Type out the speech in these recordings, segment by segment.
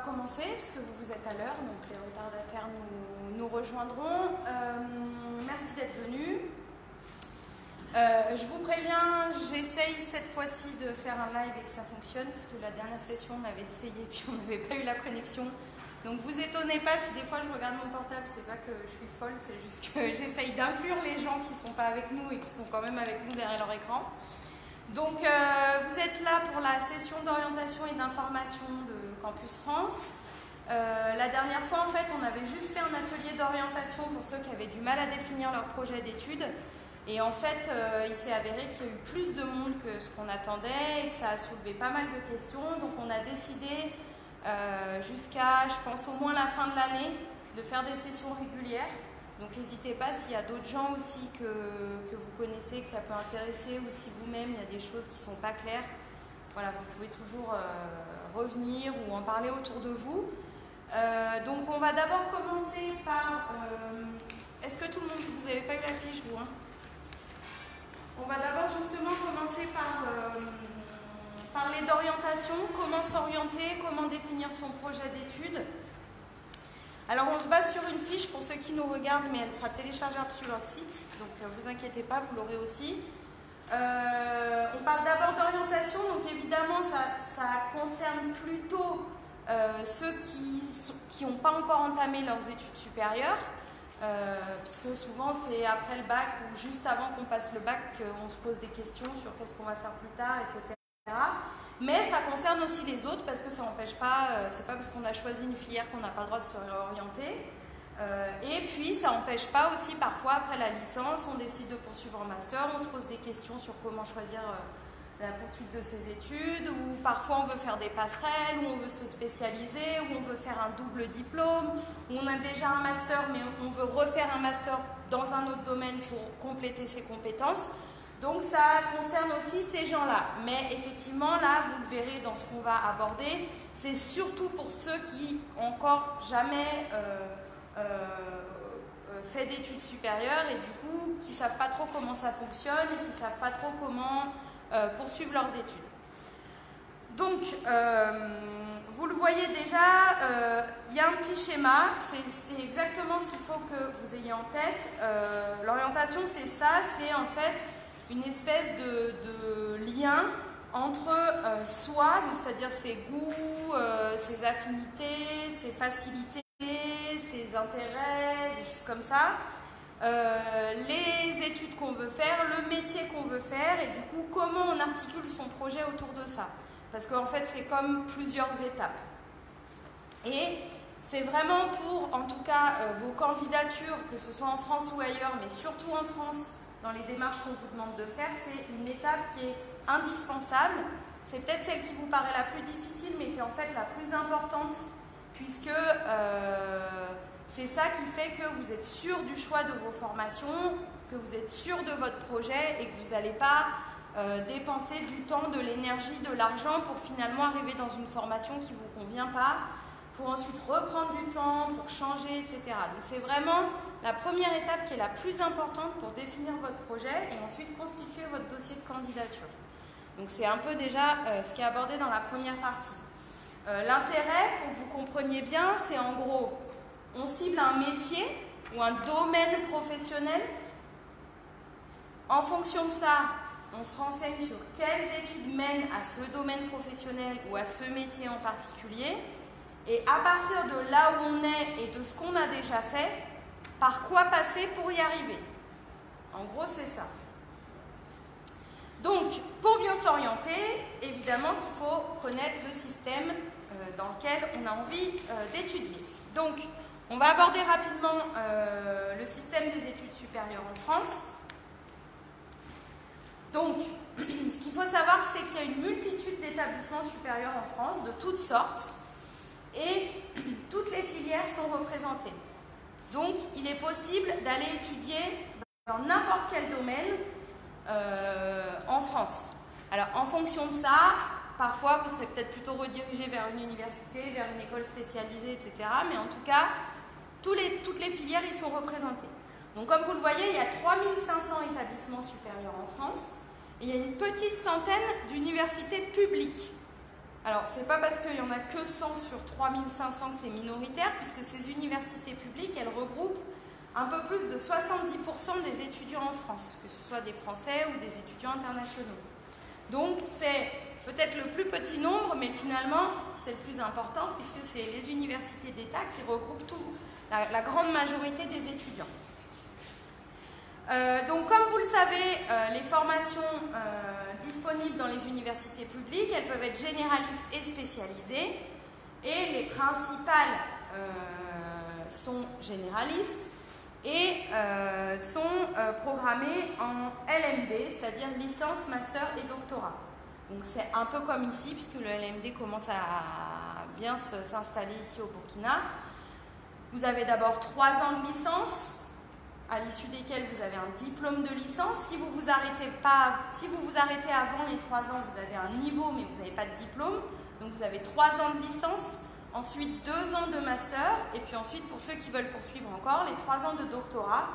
commencer, puisque vous êtes à l'heure, donc les retardataires nous rejoindront. Merci d'être venus. Je vous préviens, j'essaye cette fois-ci de faire un live et que ça fonctionne, parce que la dernière session, on avait essayé et puis on n'avait pas eu la connexion. Donc vous étonnez pas si des fois je regarde mon portable, c'est pas que je suis folle, c'est juste que j'essaye d'inclure les gens qui ne sont pas avec nous et qui sont quand même avec nous derrière leur écran. Donc vous êtes là pour la session d'orientation et d'information de Campus France. La dernière fois, en fait, on avait juste fait un atelier d'orientation pour ceux qui avaient du mal à définir leur projet d'études. Et en fait, il s'est avéré qu'il y a eu plus de monde que ce qu'on attendait et que ça a soulevé pas mal de questions. Donc on a décidé jusqu'à, je pense, au moins la fin de l'année, de faire des sessions régulières. Donc n'hésitez pas, s'il y a d'autres gens aussi que vous connaissez, que ça peut intéresser, ou si vous-même, il y a des choses qui ne sont pas claires, voilà, vous pouvez toujours revenir ou en parler autour de vous. Donc on va d'abord commencer par... Est-ce que tout le monde... Vous n'avez pas eu la fiche, vous, hein? On va d'abord justement commencer par parler d'orientation, comment s'orienter, comment définir son projet d'études. Alors on se base sur une fiche pour ceux qui nous regardent, mais elle sera téléchargeable sur leur site, donc vous inquiétez pas, vous l'aurez aussi. On parle d'abord d'orientation, donc évidemment ça concerne plutôt ceux qui n'ont pas encore entamé leurs études supérieures, puisque souvent c'est après le bac ou juste avant qu'on passe le bac qu'on se pose des questions sur qu'est-ce qu'on va faire plus tard, etc. Mais ça concerne aussi les autres parce que ça n'empêche pas, c'est pas parce qu'on a choisi une filière qu'on n'a pas le droit de se réorienter. Et puis ça n'empêche pas aussi parfois après la licence, on décide de poursuivre un master, on se pose des questions sur comment choisir la poursuite de ses études, ou parfois on veut faire des passerelles, ou on veut se spécialiser, ou on veut faire un double diplôme, ou on a déjà un master mais on veut refaire un master dans un autre domaine pour compléter ses compétences. Donc ça concerne aussi ces gens-là. Mais effectivement, là, vous le verrez dans ce qu'on va aborder, c'est surtout pour ceux qui n'ont encore jamais fait d'études supérieures et du coup, qui ne savent pas trop comment ça fonctionne et qui ne savent pas trop comment poursuivre leurs études. Donc, vous le voyez déjà, il y a un petit schéma, c'est exactement ce qu'il faut que vous ayez en tête. L'orientation, c'est ça, c'est en fait une espèce de lien entre soi, c'est-à-dire ses goûts, ses affinités, ses facilités, ses intérêts, des choses comme ça, les études qu'on veut faire, le métier qu'on veut faire, et du coup, comment on articule son projet autour de ça. Parce qu'en fait, c'est comme plusieurs étapes. Et c'est vraiment pour, en tout cas, vos candidatures, que ce soit en France ou ailleurs, mais surtout en France, dans les démarches qu'on vous demande de faire, c'est une étape qui est indispensable. C'est peut-être celle qui vous paraît la plus difficile, mais qui est en fait la plus importante, puisque c'est ça qui fait que vous êtes sûr du choix de vos formations, que vous êtes sûr de votre projet et que vous n'allez pas dépenser du temps, de l'énergie, de l'argent pour finalement arriver dans une formation qui ne vous convient pas, pour ensuite reprendre du temps, pour changer, etc. Donc c'est vraiment la première étape qui est la plus importante pour définir votre projet et ensuite constituer votre dossier de candidature. Donc c'est un peu déjà ce qui est abordé dans la première partie. L'intérêt, pour que vous compreniez bien, c'est en gros, on cible un métier ou un domaine professionnel. En fonction de ça, on se renseigne sur quelles études mènent à ce domaine professionnel ou à ce métier en particulier. Et à partir de là où on est et de ce qu'on a déjà fait, par quoi passer pour y arriver? En gros, c'est ça. Donc, pour bien s'orienter, évidemment qu'il faut connaître le système dans lequel on a envie d'étudier. Donc, on va aborder rapidement le système des études supérieures en France. Donc, ce qu'il faut savoir, c'est qu'il y a une multitude d'établissements supérieurs en France, de toutes sortes, et toutes les filières sont représentées. Donc, il est possible d'aller étudier dans n'importe quel domaine en France. Alors, en fonction de ça, parfois, vous serez peut-être plutôt redirigé vers une université, vers une école spécialisée, etc. Mais en tout cas, toutes les filières y sont représentées. Donc, comme vous le voyez, il y a 3500 établissements supérieurs en France et il y a une petite centaine d'universités publiques. Alors, c'est pas parce qu'il n'y en a que 100 sur 3500 que c'est minoritaire, puisque ces universités publiques, elles regroupent un peu plus de 70% des étudiants en France, que ce soit des Français ou des étudiants internationaux. Donc, c'est peut-être le plus petit nombre, mais finalement, c'est le plus important, puisque c'est les universités d'État qui regroupent la grande majorité des étudiants. Donc, comme vous le savez, les formations disponibles dans les universités publiques, elles peuvent être généralistes et spécialisées. Et les principales sont généralistes et sont programmées en LMD, c'est-à-dire licence, master et doctorat. Donc, c'est un peu comme ici, puisque le LMD commence à bien s'installer ici au Burkina. Vous avez d'abord 3 ans de licence, à l'issue desquels vous avez un diplôme de licence. Si vous vous arrêtez avant les 3 ans, vous avez un niveau, mais vous n'avez pas de diplôme. Donc vous avez 3 ans de licence, ensuite 2 ans de master, et puis ensuite, pour ceux qui veulent poursuivre encore, les 3 ans de doctorat,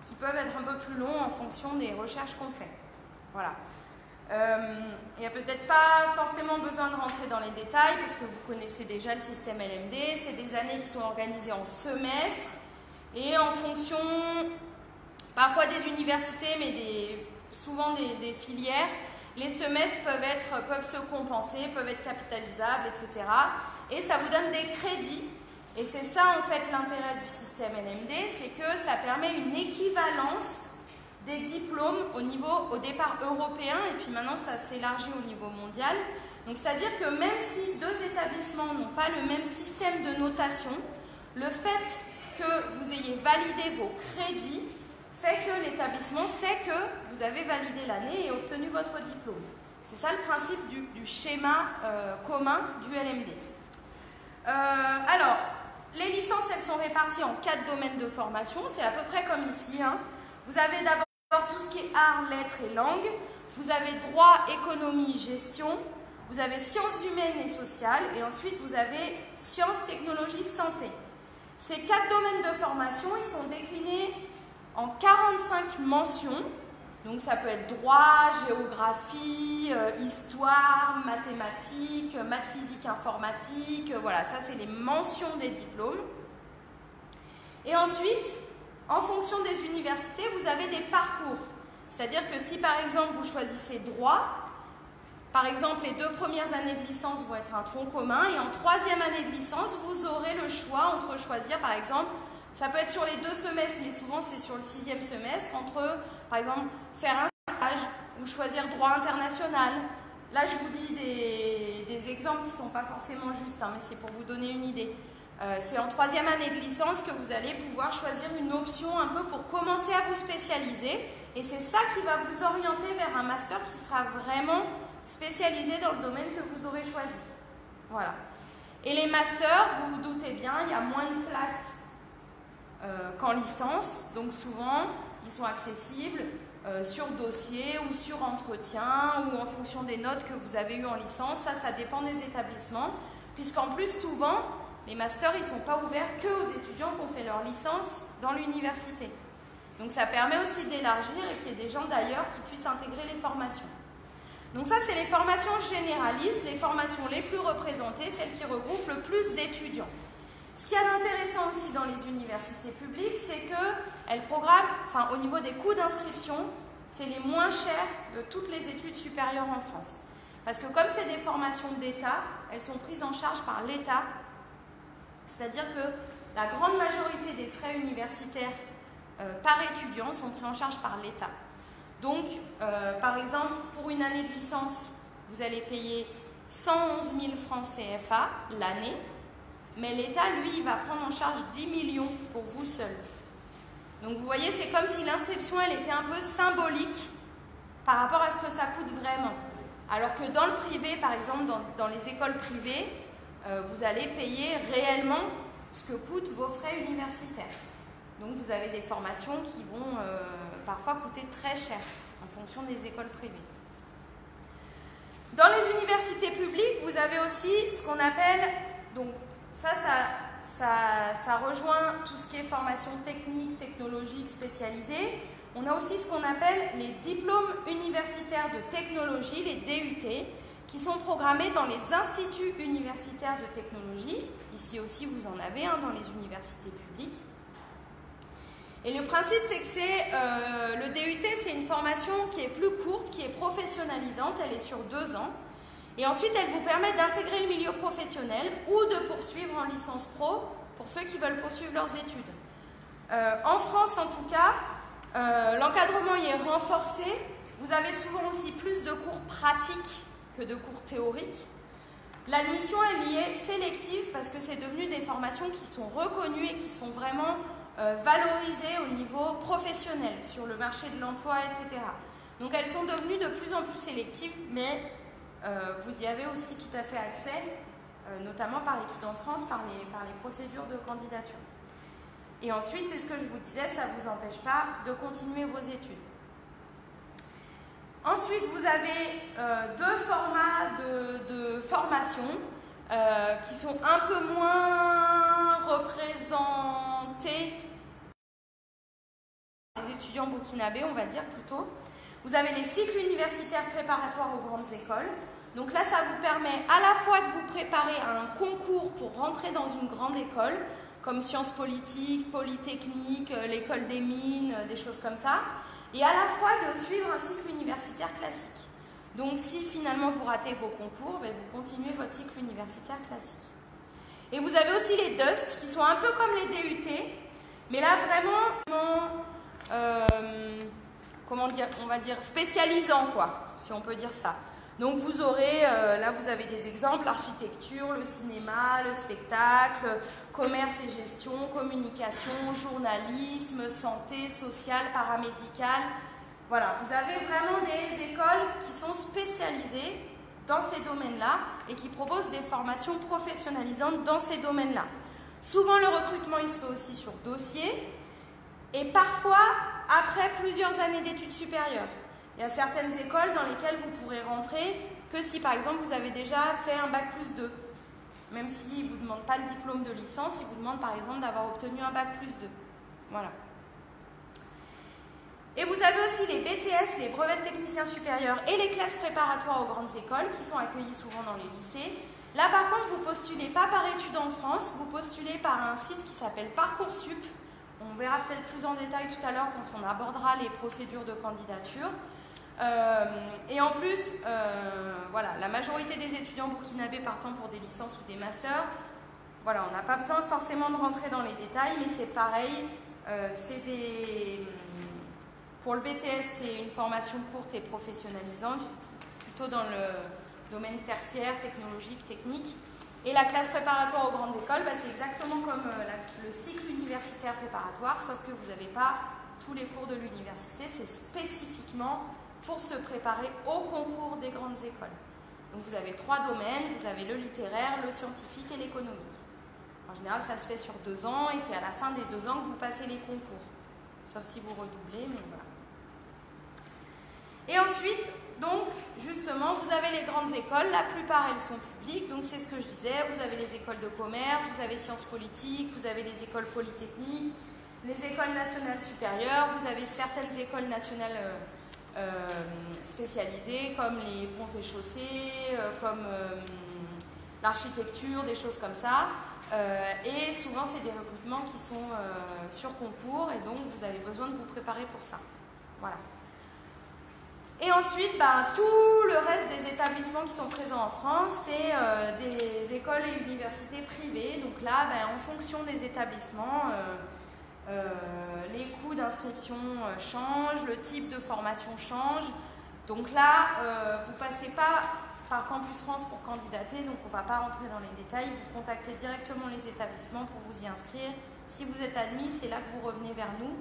qui peuvent être un peu plus longs en fonction des recherches qu'on fait. Voilà. Il n'y a peut-être pas forcément besoin de rentrer dans les détails, parce que vous connaissez déjà le système LMD. C'est des années qui sont organisées en semestres, et en fonction, parfois des universités, mais souvent des filières, les semestres peuvent se compenser, peuvent être capitalisables, etc. Et ça vous donne des crédits. Et c'est ça, en fait, l'intérêt du système LMD, c'est que ça permet une équivalence des diplômes au départ européen, et puis maintenant, ça s'élargit au niveau mondial. Donc, c'est-à-dire que même si 2 établissements n'ont pas le même système de notation, le fait que vous ayez validé vos crédits fait que l'établissement sait que vous avez validé l'année et obtenu votre diplôme. C'est ça le principe du schéma commun du LMD. Alors, les licences, elles sont réparties en 4 domaines de formation. C'est à peu près comme ici. Hein. Vous avez d'abord tout ce qui est arts, lettres et langues. Vous avez droit, économie, gestion. Vous avez sciences humaines et sociales. Et ensuite, vous avez sciences, technologies, santé. Ces 4 domaines de formation, ils sont déclinés en 45 mentions. Donc ça peut être droit, géographie, histoire, mathématiques, maths, physique, informatique. Voilà, ça c'est les mentions des diplômes. Et ensuite, en fonction des universités, vous avez des parcours. C'est-à-dire que si par exemple vous choisissez droit, par exemple, les 2 premières années de licence vont être un tronc commun et en 3e année de licence, vous aurez le choix entre choisir, par exemple, ça peut être sur les 2 semestres, mais souvent c'est sur le 6e semestre, entre, par exemple, faire un stage ou choisir droit international. Là, je vous dis des exemples qui ne sont pas forcément justes, hein, mais c'est pour vous donner une idée. C'est en 3e année de licence que vous allez pouvoir choisir une option un peu pour commencer à vous spécialiser. Et c'est ça qui va vous orienter vers un master qui sera vraiment spécialisé dans le domaine que vous aurez choisi. Voilà. Et les masters, vous vous doutez bien, il y a moins de place qu'en licence. Donc souvent, ils sont accessibles sur dossier ou sur entretien ou en fonction des notes que vous avez eues en licence. Ça dépend des établissements. Puisqu'en plus, souvent, les masters, ils ne sont pas ouverts qu'aux étudiants qui ont fait leur licence dans l'université. Donc ça permet aussi d'élargir et qu'il y ait des gens d'ailleurs qui puissent intégrer les formations. Donc ça, c'est les formations généralistes, les formations les plus représentées, celles qui regroupent le plus d'étudiants. Ce qu'il y a d'intéressant aussi dans les universités publiques, c'est qu'elles programment, enfin au niveau des coûts d'inscription, c'est les moins chers de toutes les études supérieures en France. Parce que comme c'est des formations d'État, elles sont prises en charge par l'État. C'est-à-dire que la grande majorité des frais universitaires par étudiant sont pris en charge par l'État. Donc, par exemple, pour une année de licence, vous allez payer 111 000 francs CFA l'année, mais l'État, lui, il va prendre en charge 10 millions pour vous seul. Donc, vous voyez, c'est comme si l'inscription, elle était un peu symbolique par rapport à ce que ça coûte vraiment. Alors que dans le privé, par exemple, dans les écoles privées, vous allez payer réellement ce que coûtent vos frais universitaires. Donc, vous avez des formations qui vont parfois coûter très cher en fonction des écoles privées. Dans les universités publiques, vous avez aussi ce qu'on appelle, donc ça rejoint tout ce qui est formation technique, technologique, spécialisée. On a aussi ce qu'on appelle les diplômes universitaires de technologie, les DUT, qui sont programmés dans les instituts universitaires de technologie. Ici aussi, vous en avez un dans les universités publiques. Et le principe, c'est que le DUT, c'est une formation qui est plus courte, qui est professionnalisante, elle est sur 2 ans. Et ensuite, elle vous permet d'intégrer le milieu professionnel ou de poursuivre en licence pro pour ceux qui veulent poursuivre leurs études. En France, en tout cas, l'encadrement y est renforcé. Vous avez souvent aussi plus de cours pratiques que de cours théoriques. L'admission, elle y est sélective parce que c'est devenu des formations qui sont reconnues et qui sont vraiment valorisées au niveau professionnel, sur le marché de l'emploi, etc. Donc elles sont devenues de plus en plus sélectives, mais vous y avez aussi tout à fait accès, notamment par Études en France, par les procédures de candidature. Et ensuite, c'est ce que je vous disais, ça ne vous empêche pas de continuer vos études. Ensuite, vous avez 2 formats de formation qui sont un peu moins représentés. Les étudiants burkinabés, on va dire plutôt. Vous avez les cycles universitaires préparatoires aux grandes écoles. Donc là, ça vous permet à la fois de vous préparer à un concours pour rentrer dans une grande école, comme Sciences Politiques, Polytechnique, l'école des mines, des choses comme ça, et à la fois de suivre un cycle universitaire classique. Donc si finalement vous ratez vos concours, vous continuez votre cycle universitaire classique. Et vous avez aussi les DUST, qui sont un peu comme les DUT, mais là vraiment, comment dire, on va dire spécialisants, quoi, si on peut dire ça. Donc vous aurez, là vous avez des exemples, l'architecture, le cinéma, le spectacle, commerce et gestion, communication, journalisme, santé, social, paramédical. Voilà, vous avez vraiment des écoles qui sont spécialisées dans ces domaines-là et qui proposent des formations professionnalisantes dans ces domaines-là. Souvent le recrutement il se fait aussi sur dossier et parfois après plusieurs années d'études supérieures. Il y a certaines écoles dans lesquelles vous pourrez rentrer que si par exemple vous avez déjà fait un bac plus 2. Même s'ils ne vous demandent pas le diplôme de licence, ils vous demandent par exemple d'avoir obtenu un bac plus 2. Voilà. Et vous avez aussi les BTS, les brevets de techniciens supérieurs et les classes préparatoires aux grandes écoles qui sont accueillies souvent dans les lycées. Là par contre, vous postulez pas par études en France, vous postulez par un site qui s'appelle Parcoursup. On verra peut-être plus en détail tout à l'heure quand on abordera les procédures de candidature. Et en plus, voilà, la majorité des étudiants burkinabés partant pour des licences ou des masters, voilà, on n'a pas besoin forcément de rentrer dans les détails, mais c'est pareil, pour le BTS, c'est une formation courte et professionnalisante, plutôt dans le domaine tertiaire, technologique, technique. Et la classe préparatoire aux grandes écoles, c'est exactement comme le cycle universitaire préparatoire, sauf que vous n'avez pas tous les cours de l'université, c'est spécifiquement pour se préparer au concours des grandes écoles. Donc vous avez 3 domaines, vous avez le littéraire, le scientifique et l'économique. En général, ça se fait sur 2 ans et c'est à la fin des 2 ans que vous passez les concours. Sauf si vous redoublez, mais voilà. Et ensuite, donc, justement, vous avez les grandes écoles, la plupart elles sont publiques, donc c'est ce que je disais, vous avez les écoles de commerce, vous avez sciences politiques, vous avez les écoles polytechniques, les écoles nationales supérieures, vous avez certaines écoles nationales spécialisées comme les ponts et chaussées, comme l'architecture, des choses comme ça. Et souvent c'est des recrutements qui sont sur concours et donc vous avez besoin de vous préparer pour ça. Voilà. Et ensuite, tout le reste des établissements qui sont présents en France, c'est des écoles et universités privées. Donc là, en fonction des établissements, les coûts d'inscription changent, le type de formation change. Donc là, vous ne passez pas par Campus France pour candidater, donc on ne va pas rentrer dans les détails. Vous contactez directement les établissements pour vous y inscrire. Si vous êtes admis, c'est là que vous revenez vers nous.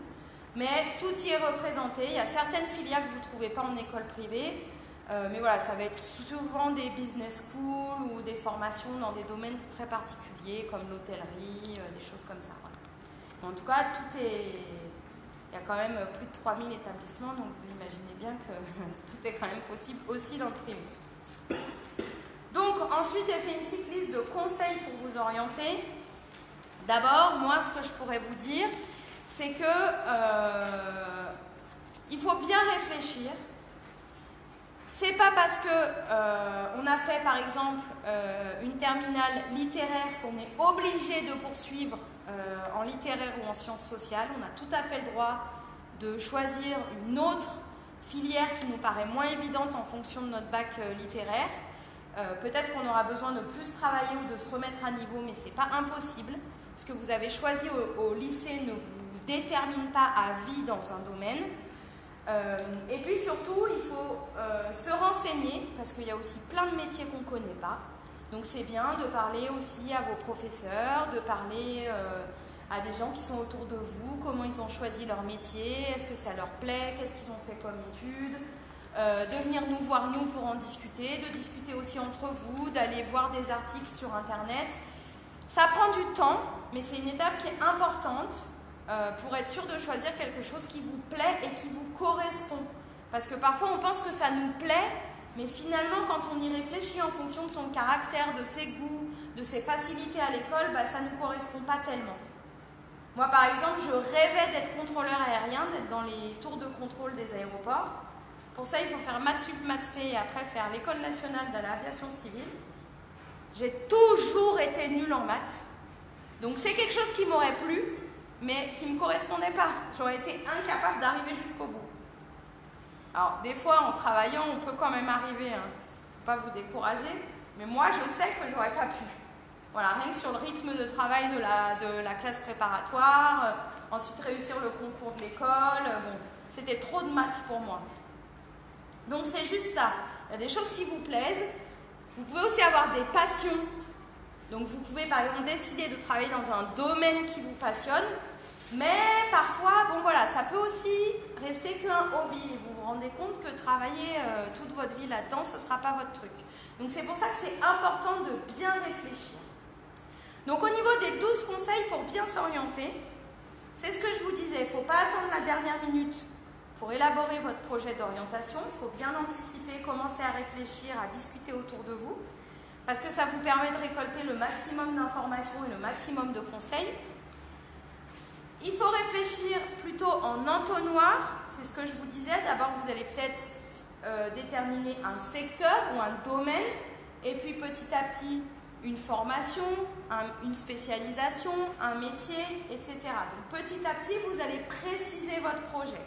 Mais tout y est représenté. Il y a certaines filiales que vous ne trouvez pas en école privée. Mais voilà, ça va être souvent des business schools ou des formations dans des domaines très particuliers comme l'hôtellerie, des choses comme ça. Voilà. En tout cas, il y a quand même plus de 3000 établissements, donc vous imaginez bien que tout est quand même possible aussi dans le privé. Donc ensuite, j'ai fait une petite liste de conseils pour vous orienter. D'abord, moi, ce que je pourrais vous dire, c'est que il faut bien réfléchir. c'est pas parce que on a fait par exemple une terminale littéraire qu'on est obligé de poursuivre en littéraire ou en sciences sociales. On a tout à fait le droit de choisir une autre filière qui nous paraît moins évidente en fonction de notre bac littéraire. Peut-être qu'on aura besoin de plus travailler ou de se remettre à niveau, mais c'est pas impossible. Ce que vous avez choisi au lycée ne vous détermine pas à vie dans un domaine. Et puis surtout, il faut se renseigner, parce qu'il y a aussi plein de métiers qu'on ne connaît pas. Donc c'est bien de parler aussi à vos professeurs, de parler à des gens qui sont autour de vous, comment ils ont choisi leur métier, est-ce que ça leur plaît, qu'est-ce qu'ils ont fait comme études, de venir nous voir nous pour en discuter, de discuter aussi entre vous, d'aller voir des articles sur internet. Ça prend du temps, mais c'est une étape qui est importante pour être sûr de choisir quelque chose qui vous plaît et qui vous correspond. Parce que parfois on pense que ça nous plaît, mais finalement quand on y réfléchit en fonction de son caractère, de ses goûts, de ses facilités à l'école, ça ne nous correspond pas tellement. Moi par exemple, je rêvais d'être contrôleur aérien, d'être dans les tours de contrôle des aéroports. Pour ça, il faut faire maths sup, maths spé et après faire l'école nationale de l'aviation civile. J'ai toujours été nulle en maths. Donc c'est quelque chose qui m'aurait plu, mais qui ne me correspondait pas. J'aurais été incapable d'arriver jusqu'au bout. Alors des fois, en travaillant, on peut quand même arriver, hein. Il ne faut pas vous décourager, mais moi, je sais que je n'aurais pas pu. Voilà, rien que sur le rythme de travail de la classe préparatoire, ensuite réussir le concours de l'école, bon, c'était trop de maths pour moi. Donc c'est juste ça, il y a des choses qui vous plaisent, vous pouvez aussi avoir des passions, donc vous pouvez par exemple décider de travailler dans un domaine qui vous passionne, mais parfois, bon voilà, ça peut aussi rester qu'un hobby, et vous vous rendez compte que travailler toute votre vie là-dedans, ce ne sera pas votre truc. Donc c'est pour ça que c'est important de bien réfléchir. Donc au niveau des 12 conseils pour bien s'orienter, c'est ce que je vous disais, il ne faut pas attendre la dernière minute. Pour élaborer votre projet d'orientation, il faut bien anticiper, commencer à réfléchir, à discuter autour de vous, parce que ça vous permet de récolter le maximum d'informations et le maximum de conseils. Il faut réfléchir plutôt en entonnoir, c'est ce que je vous disais. D'abord, vous allez peut-être déterminer un secteur ou un domaine, et puis petit à petit, une formation, une spécialisation, un métier, etc. Donc petit à petit, vous allez préciser votre projet.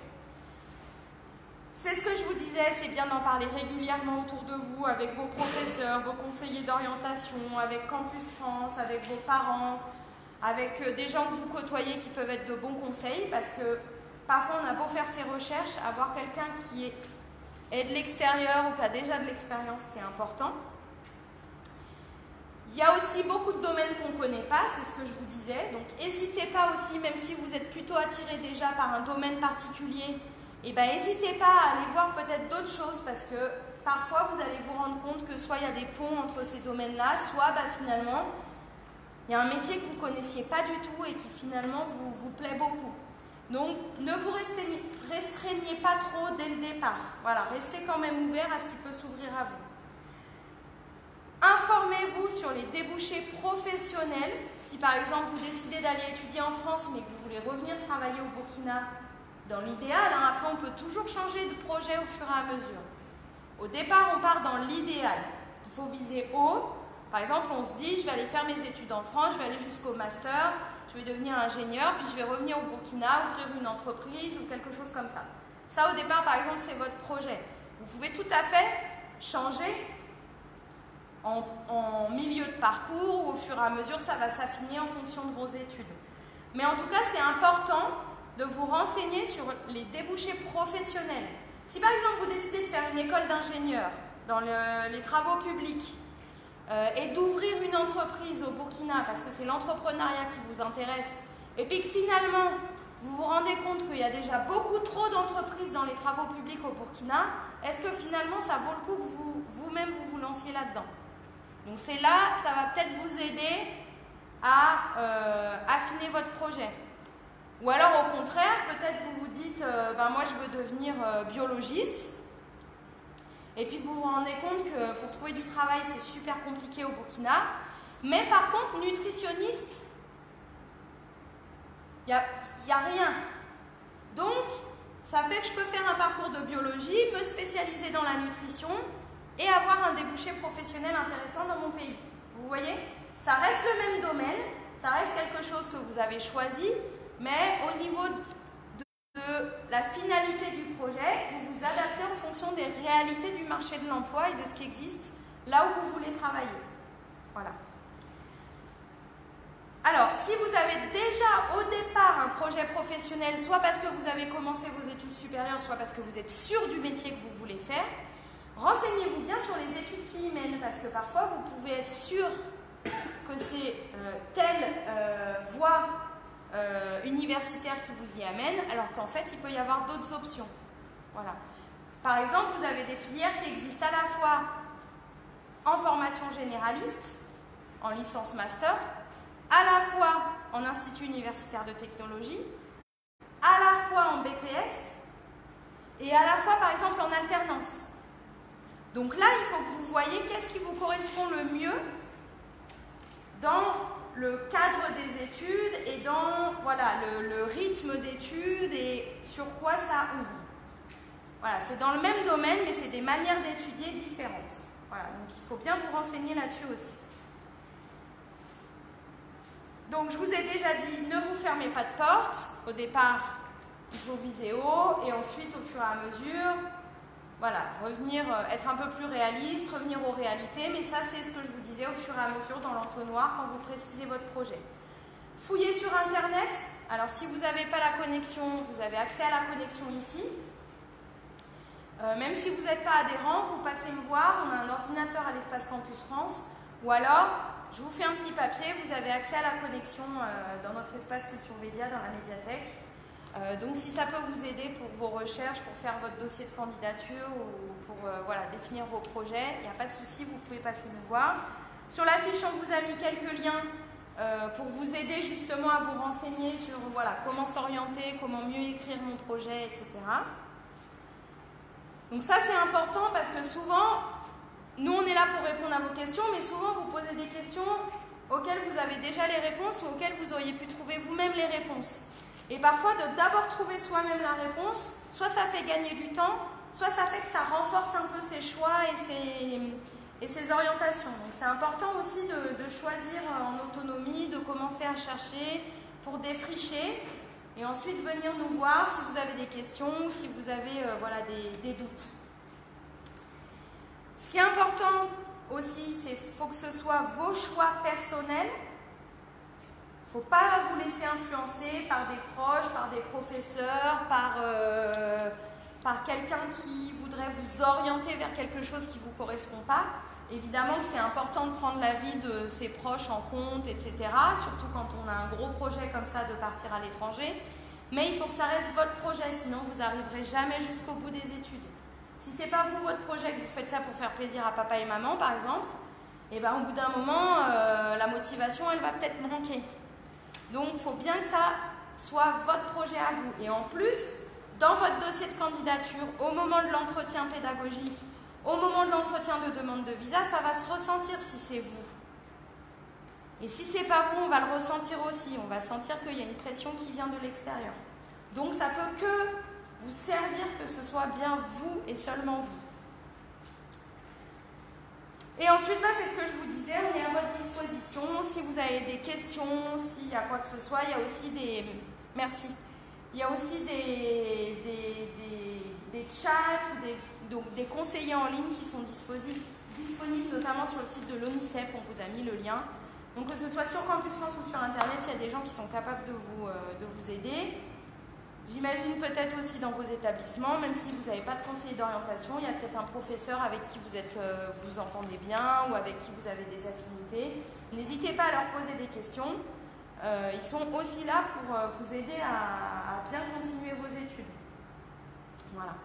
C'est ce que je vous disais, c'est bien d'en parler régulièrement autour de vous, avec vos professeurs, vos conseillers d'orientation, avec Campus France, avec vos parents, avec des gens que vous côtoyez qui peuvent être de bons conseils, parce que parfois on a beau faire ses recherches, avoir quelqu'un qui est de l'extérieur ou qui a déjà de l'expérience, c'est important. Il y a aussi beaucoup de domaines qu'on ne connaît pas, c'est ce que je vous disais, donc n'hésitez pas aussi, même si vous êtes plutôt attiré déjà par un domaine particulier, n'hésitez pas à aller voir peut-être d'autres choses, parce que parfois vous allez vous rendre compte que soit il y a des ponts entre ces domaines-là, soit finalement il y a un métier que vous ne connaissiez pas du tout et qui finalement vous plaît beaucoup. Donc ne vous restreignez pas trop dès le départ. Voilà, restez quand même ouvert à ce qui peut s'ouvrir à vous. Informez-vous sur les débouchés professionnels. Si par exemple vous décidez d'aller étudier en France mais que vous voulez revenir travailler au Burkina, dans l'idéal, après on peut toujours changer de projet au fur et à mesure. Au départ, on part dans l'idéal. Il faut viser haut. Par exemple, on se dit, je vais aller faire mes études en France, je vais aller jusqu'au master, je vais devenir ingénieur, puis je vais revenir au Burkina, ouvrir une entreprise ou quelque chose comme ça. Ça, au départ, par exemple, c'est votre projet. Vous pouvez tout à fait changer en milieu de parcours ou au fur et à mesure, ça va s'affiner en fonction de vos études. Mais en tout cas, c'est important de vous renseigner sur les débouchés professionnels. Si par exemple vous décidez de faire une école d'ingénieur dans les travaux publics et d'ouvrir une entreprise au Burkina parce que c'est l'entrepreneuriat qui vous intéresse, et puis que finalement vous vous rendez compte qu'il y a déjà beaucoup trop d'entreprises dans les travaux publics au Burkina, est-ce que finalement ça vaut le coup que vous-même vous lanciez là-dedans? Donc c'est là, ça va peut-être vous aider à affiner votre projet. Ou alors au contraire, peut-être vous vous dites, moi je veux devenir biologiste, et puis vous vous rendez compte que pour trouver du travail c'est super compliqué au Burkina, mais par contre nutritionniste, il n'y a rien. Donc Ça fait que je peux faire un parcours de biologie, me spécialiser dans la nutrition et avoir un débouché professionnel intéressant dans mon pays. Vous voyez? Ça reste le même domaine, ça reste quelque chose que vous avez choisi, mais au niveau de la finalité du projet, vous vous adaptez en fonction des réalités du marché de l'emploi et de ce qui existe là où vous voulez travailler. Voilà. Alors, si vous avez déjà au départ un projet professionnel, soit parce que vous avez commencé vos études supérieures, soit parce que vous êtes sûr du métier que vous voulez faire, renseignez-vous bien sur les études qui y mènent, parce que parfois vous pouvez être sûr que c'est telle voie universitaire qui vous y amène, alors qu'en fait il peut y avoir d'autres options. Voilà. Par exemple, vous avez des filières qui existent à la fois en formation généraliste, en licence master, à la fois en institut universitaire de technologie, à la fois en BTS et à la fois par exemple en alternance. Donc là, il faut que vous voyez qu'est-ce qui vous correspond le mieux dans le cadre des études et dans voilà, le rythme d'études et sur quoi ça ouvre. Voilà, c'est dans le même domaine, mais c'est des manières d'étudier différentes. Voilà, donc il faut bien vous renseigner là-dessus aussi. Donc je vous ai déjà dit, ne vous fermez pas de porte. Au départ, il faut viser haut et ensuite, au fur et à mesure, voilà, revenir, être un peu plus réaliste, revenir aux réalités, mais ça c'est ce que je vous disais au fur et à mesure dans l'entonnoir quand vous précisez votre projet. Fouillez sur Internet. Alors si vous n'avez pas la connexion, vous avez accès à la connexion ici. Même si vous n'êtes pas adhérent, vous passez me voir, on a un ordinateur à l'Espace Campus France, ou alors je vous fais un petit papier, vous avez accès à la connexion dans notre espace Culture Média, dans la médiathèque. Donc si ça peut vous aider pour vos recherches, pour faire votre dossier de candidature ou pour voilà, définir vos projets, il n'y a pas de souci, vous pouvez passer me voir. Sur la fiche, on vous a mis quelques liens pour vous aider justement à vous renseigner sur voilà, comment s'orienter, comment mieux écrire mon projet, etc. Donc ça c'est important parce que souvent, nous on est là pour répondre à vos questions, mais souvent vous posez des questions auxquelles vous avez déjà les réponses ou auxquelles vous auriez pu trouver vous-même les réponses. Et parfois, de d'abord trouver soi-même la réponse, soit ça fait gagner du temps, soit ça fait que ça renforce un peu ses choix et ses orientations. Donc c'est important aussi de choisir en autonomie, de commencer à chercher pour défricher et ensuite venir nous voir si vous avez des questions ou si vous avez voilà, des doutes. Ce qui est important aussi, c'est qu'il faut que ce soit vos choix personnels. Il ne faut pas vous laisser influencer par des proches, par des professeurs, par quelqu'un qui voudrait vous orienter vers quelque chose qui ne vous correspond pas. Évidemment que c'est important de prendre l'avis de ses proches en compte, etc. Surtout quand on a un gros projet comme ça de partir à l'étranger. Mais il faut que ça reste votre projet, sinon vous n'arriverez jamais jusqu'au bout des études. Si ce n'est pas vous, votre projet, que vous faites ça pour faire plaisir à papa et maman, par exemple, et ben, au bout d'un moment, la motivation, elle va peut-être manquer. Donc, il faut bien que ça soit votre projet à vous. Et en plus, dans votre dossier de candidature, au moment de l'entretien pédagogique, au moment de l'entretien de demande de visa, ça va se ressentir si c'est vous. Et si ce n'est pas vous, on va le ressentir aussi. On va sentir qu'il y a une pression qui vient de l'extérieur. Donc, ça peut que vous servir que ce soit bien vous et seulement vous. Et ensuite, c'est ce que je vous disais, on est à votre disposition. Si vous avez des questions, s'il y a quoi que ce soit, il y a aussi des... Merci. Il y a aussi des chats ou donc des conseillers en ligne qui sont disponibles notamment sur le site de l'ONICEP, on vous a mis le lien. Donc que ce soit sur Campus France ou sur Internet, il y a des gens qui sont capables de vous aider. J'imagine peut-être aussi dans vos établissements, même si vous n'avez pas de conseiller d'orientation, il y a peut-être un professeur avec qui vous entendez bien ou avec qui vous avez des affinités. N'hésitez pas à leur poser des questions. Ils sont aussi là pour vous aider à bien continuer vos études. Voilà.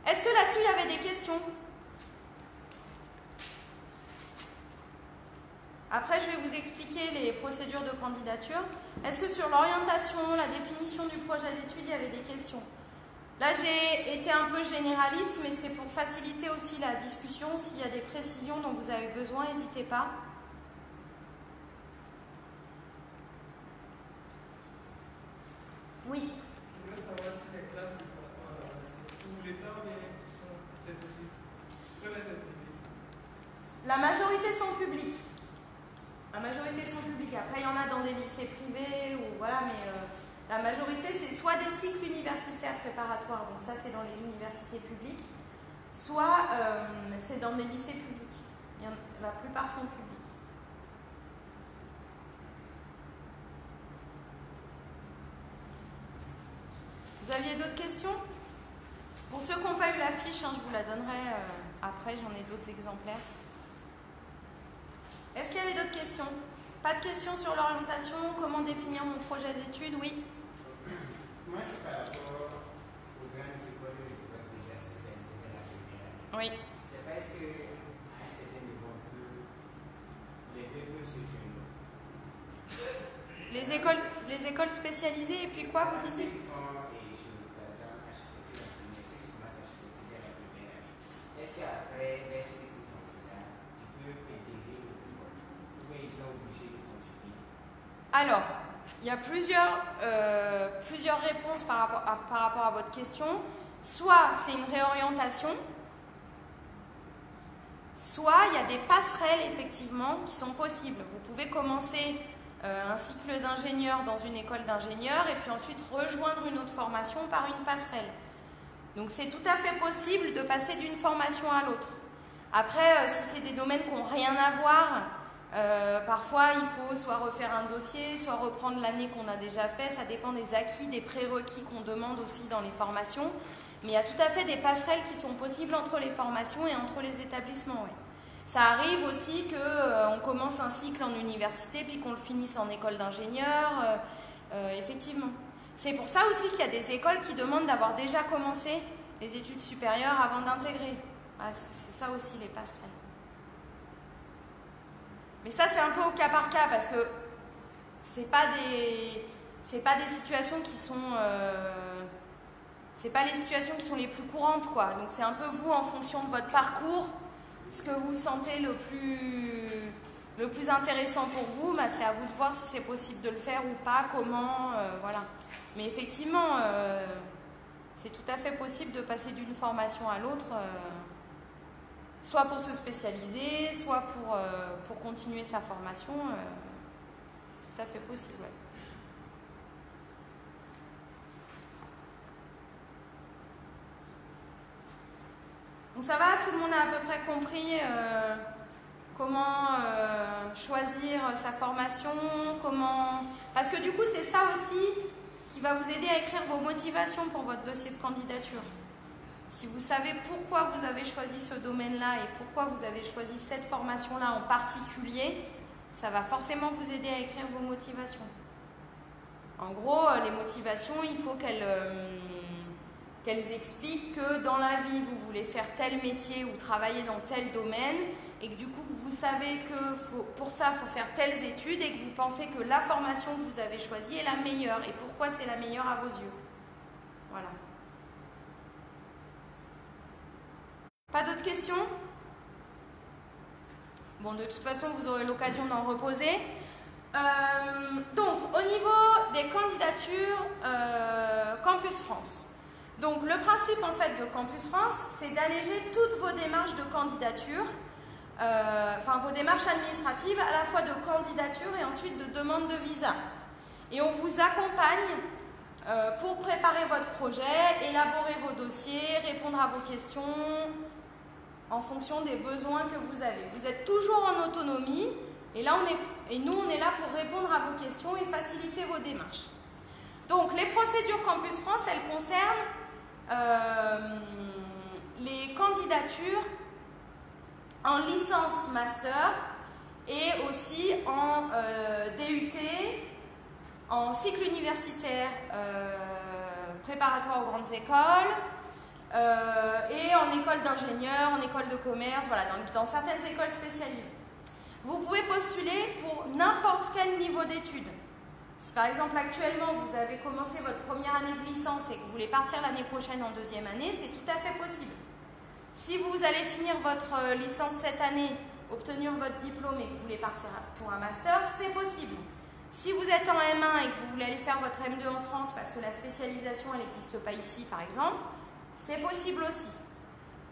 Est-ce que là-dessus, il y avait des questions ? Après, je vais vous expliquer les procédures de candidature. Est-ce que sur l'orientation, la définition du projet d'études, il y avait des questions? Là, j'ai été un peu généraliste, mais c'est pour faciliter aussi la discussion. S'il y a des précisions dont vous avez besoin, n'hésitez pas. Oui. Je voulais savoir si les classes préparatoires La majorité sont publics. La majorité sont publics. Après, il y en a dans des lycées privés, ou voilà, mais la majorité, c'est soit des cycles universitaires préparatoires, donc ça, c'est dans les universités publiques, soit c'est dans des lycées publics. La plupart sont publics. Vous aviez d'autres questions? Pour ceux qui n'ont pas eu la fiche, hein, je vous la donnerai après, j'en ai d'autres exemplaires. Est-ce qu'il y avait d'autres questions? Pas de questions sur l'orientation? Comment définir mon projet d'études? Oui. Moi, c'est par rapport aux grandes écoles déjà spécialisées dans la première année. Oui. C'est parce qu'à un certain niveau, les deux peuvent se joindre. Les écoles spécialisées, et puis quoi, vous dites? Est-ce qu'après les cycles comme cela, ils peuvent intégrer le école ou bien ils sont obligés de continuer? Alors, il y a plusieurs réponses par rapport à votre question. Soit c'est une réorientation, soit il y a des passerelles effectivement qui sont possibles. Vous pouvez commencer un cycle d'ingénieur dans une école d'ingénieur et puis ensuite rejoindre une autre formation par une passerelle. Donc c'est tout à fait possible de passer d'une formation à l'autre. Après, si c'est des domaines qui n'ont rien à voir, parfois il faut soit refaire un dossier, soit reprendre l'année qu'on a déjà fait. Ça dépend des acquis, des prérequis qu'on demande aussi dans les formations. Mais il y a tout à fait des passerelles qui sont possibles entre les formations et entre les établissements. Oui. Ça arrive aussi qu'on commence un cycle en université puis qu'on le finisse en école d'ingénieur. Effectivement. C'est pour ça aussi qu'il y a des écoles qui demandent d'avoir déjà commencé les études supérieures avant d'intégrer. Ah, c'est ça aussi les passerelles. Mais ça c'est un peu au cas par cas parce que c'est pas des situations qui sont c'est pas les situations qui sont les plus courantes quoi. Donc c'est un peu vous en fonction de votre parcours, ce que vous sentez le plus intéressant pour vous, bah, c'est à vous de voir si c'est possible de le faire ou pas, comment, voilà. Mais effectivement, c'est tout à fait possible de passer d'une formation à l'autre, soit pour se spécialiser, soit pour continuer sa formation. C'est tout à fait possible, ouais. Donc ça va, tout le monde a à peu près compris comment choisir sa formation, parce que du coup c'est ça aussi qui va vous aider à écrire vos motivations pour votre dossier de candidature. Si vous savez pourquoi vous avez choisi ce domaine-là et pourquoi vous avez choisi cette formation-là en particulier, ça va forcément vous aider à écrire vos motivations. En gros, les motivations, il faut qu'elles expliquent que dans la vie, vous voulez faire tel métier ou travailler dans tel domaine et que du coup, vous savez que pour ça, il faut faire telles études et que vous pensez que la formation que vous avez choisie est la meilleure et pourquoi c'est la meilleure à vos yeux. Voilà. Pas d'autres questions? Bon, de toute façon, vous aurez l'occasion d'en reposer. Donc, au niveau des candidatures Campus France. Donc, le principe en fait de Campus France, c'est d'alléger toutes vos démarches de candidature, vos démarches administratives, à la fois de candidature et ensuite de demande de visa. Et on vous accompagne pour préparer votre projet, élaborer vos dossiers, répondre à vos questions en fonction des besoins que vous avez. Vous êtes toujours en autonomie et nous, on est là pour répondre à vos questions et faciliter vos démarches. Donc, les procédures Campus France, elles concernent les candidatures en licence master et aussi en DUT, en cycle universitaire préparatoire aux grandes écoles et en école d'ingénieur, en école de commerce, voilà, dans certaines écoles spécialisées. Vous pouvez postuler pour n'importe quel niveau d'études. Si par exemple actuellement vous avez commencé votre première année de licence et que vous voulez partir l'année prochaine en deuxième année, c'est tout à fait possible. Si vous allez finir votre licence cette année, obtenir votre diplôme et que vous voulez partir pour un master, c'est possible. Si vous êtes en M1 et que vous voulez aller faire votre M2 en France parce que la spécialisation elle n'existe pas ici par exemple, c'est possible aussi.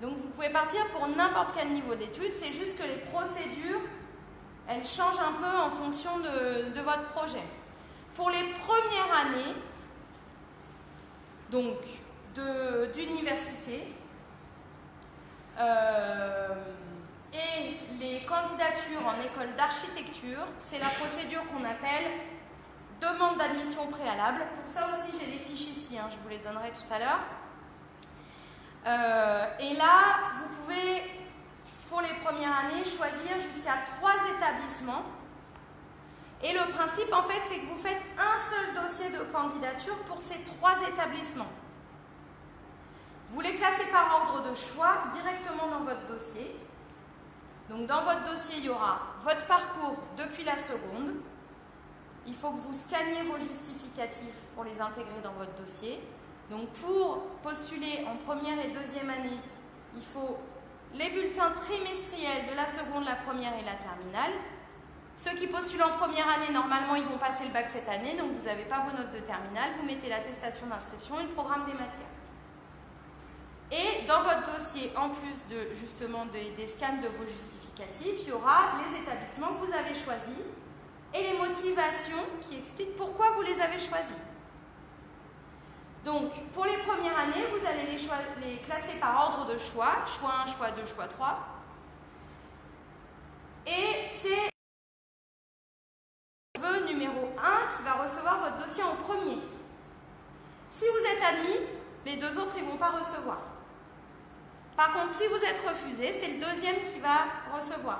Donc vous pouvez partir pour n'importe quel niveau d'études, c'est juste que les procédures, elles changent un peu en fonction de votre projet. Pour les premières années, donc d'université, et les candidatures en école d'architecture, c'est la procédure qu'on appelle demande d'admission préalable. Pour ça aussi, j'ai les fiches ici, hein, je vous les donnerai tout à l'heure. Et là, vous pouvez, pour les premières années, choisir jusqu'à 3 établissements. Et le principe, en fait, c'est que vous faites un seul dossier de candidature pour ces 3 établissements. Vous les classez par ordre de choix directement dans votre dossier. Donc, dans votre dossier, il y aura votre parcours depuis la seconde. Il faut que vous scanniez vos justificatifs pour les intégrer dans votre dossier. Donc, pour postuler en première et deuxième année, il faut les bulletins trimestriels de la seconde, la première et la terminale. Ceux qui postulent en première année, normalement, ils vont passer le bac cette année, donc vous n'avez pas vos notes de terminale. Vous mettez l'attestation d'inscription et le programme des matières. Et dans votre dossier, en plus de justement des scans de vos justificatifs, il y aura les établissements que vous avez choisis et les motivations qui expliquent pourquoi vous les avez choisis. Donc, pour les premières années, vous allez les classer par ordre de choix, choix 1, choix 2, choix 3. Et c'est le vœu numéro 1 qui va recevoir votre dossier en premier. Si vous êtes admis, les 2 autres, ils ne vont pas recevoir. Par contre, si vous êtes refusé, c'est le deuxième qui va recevoir.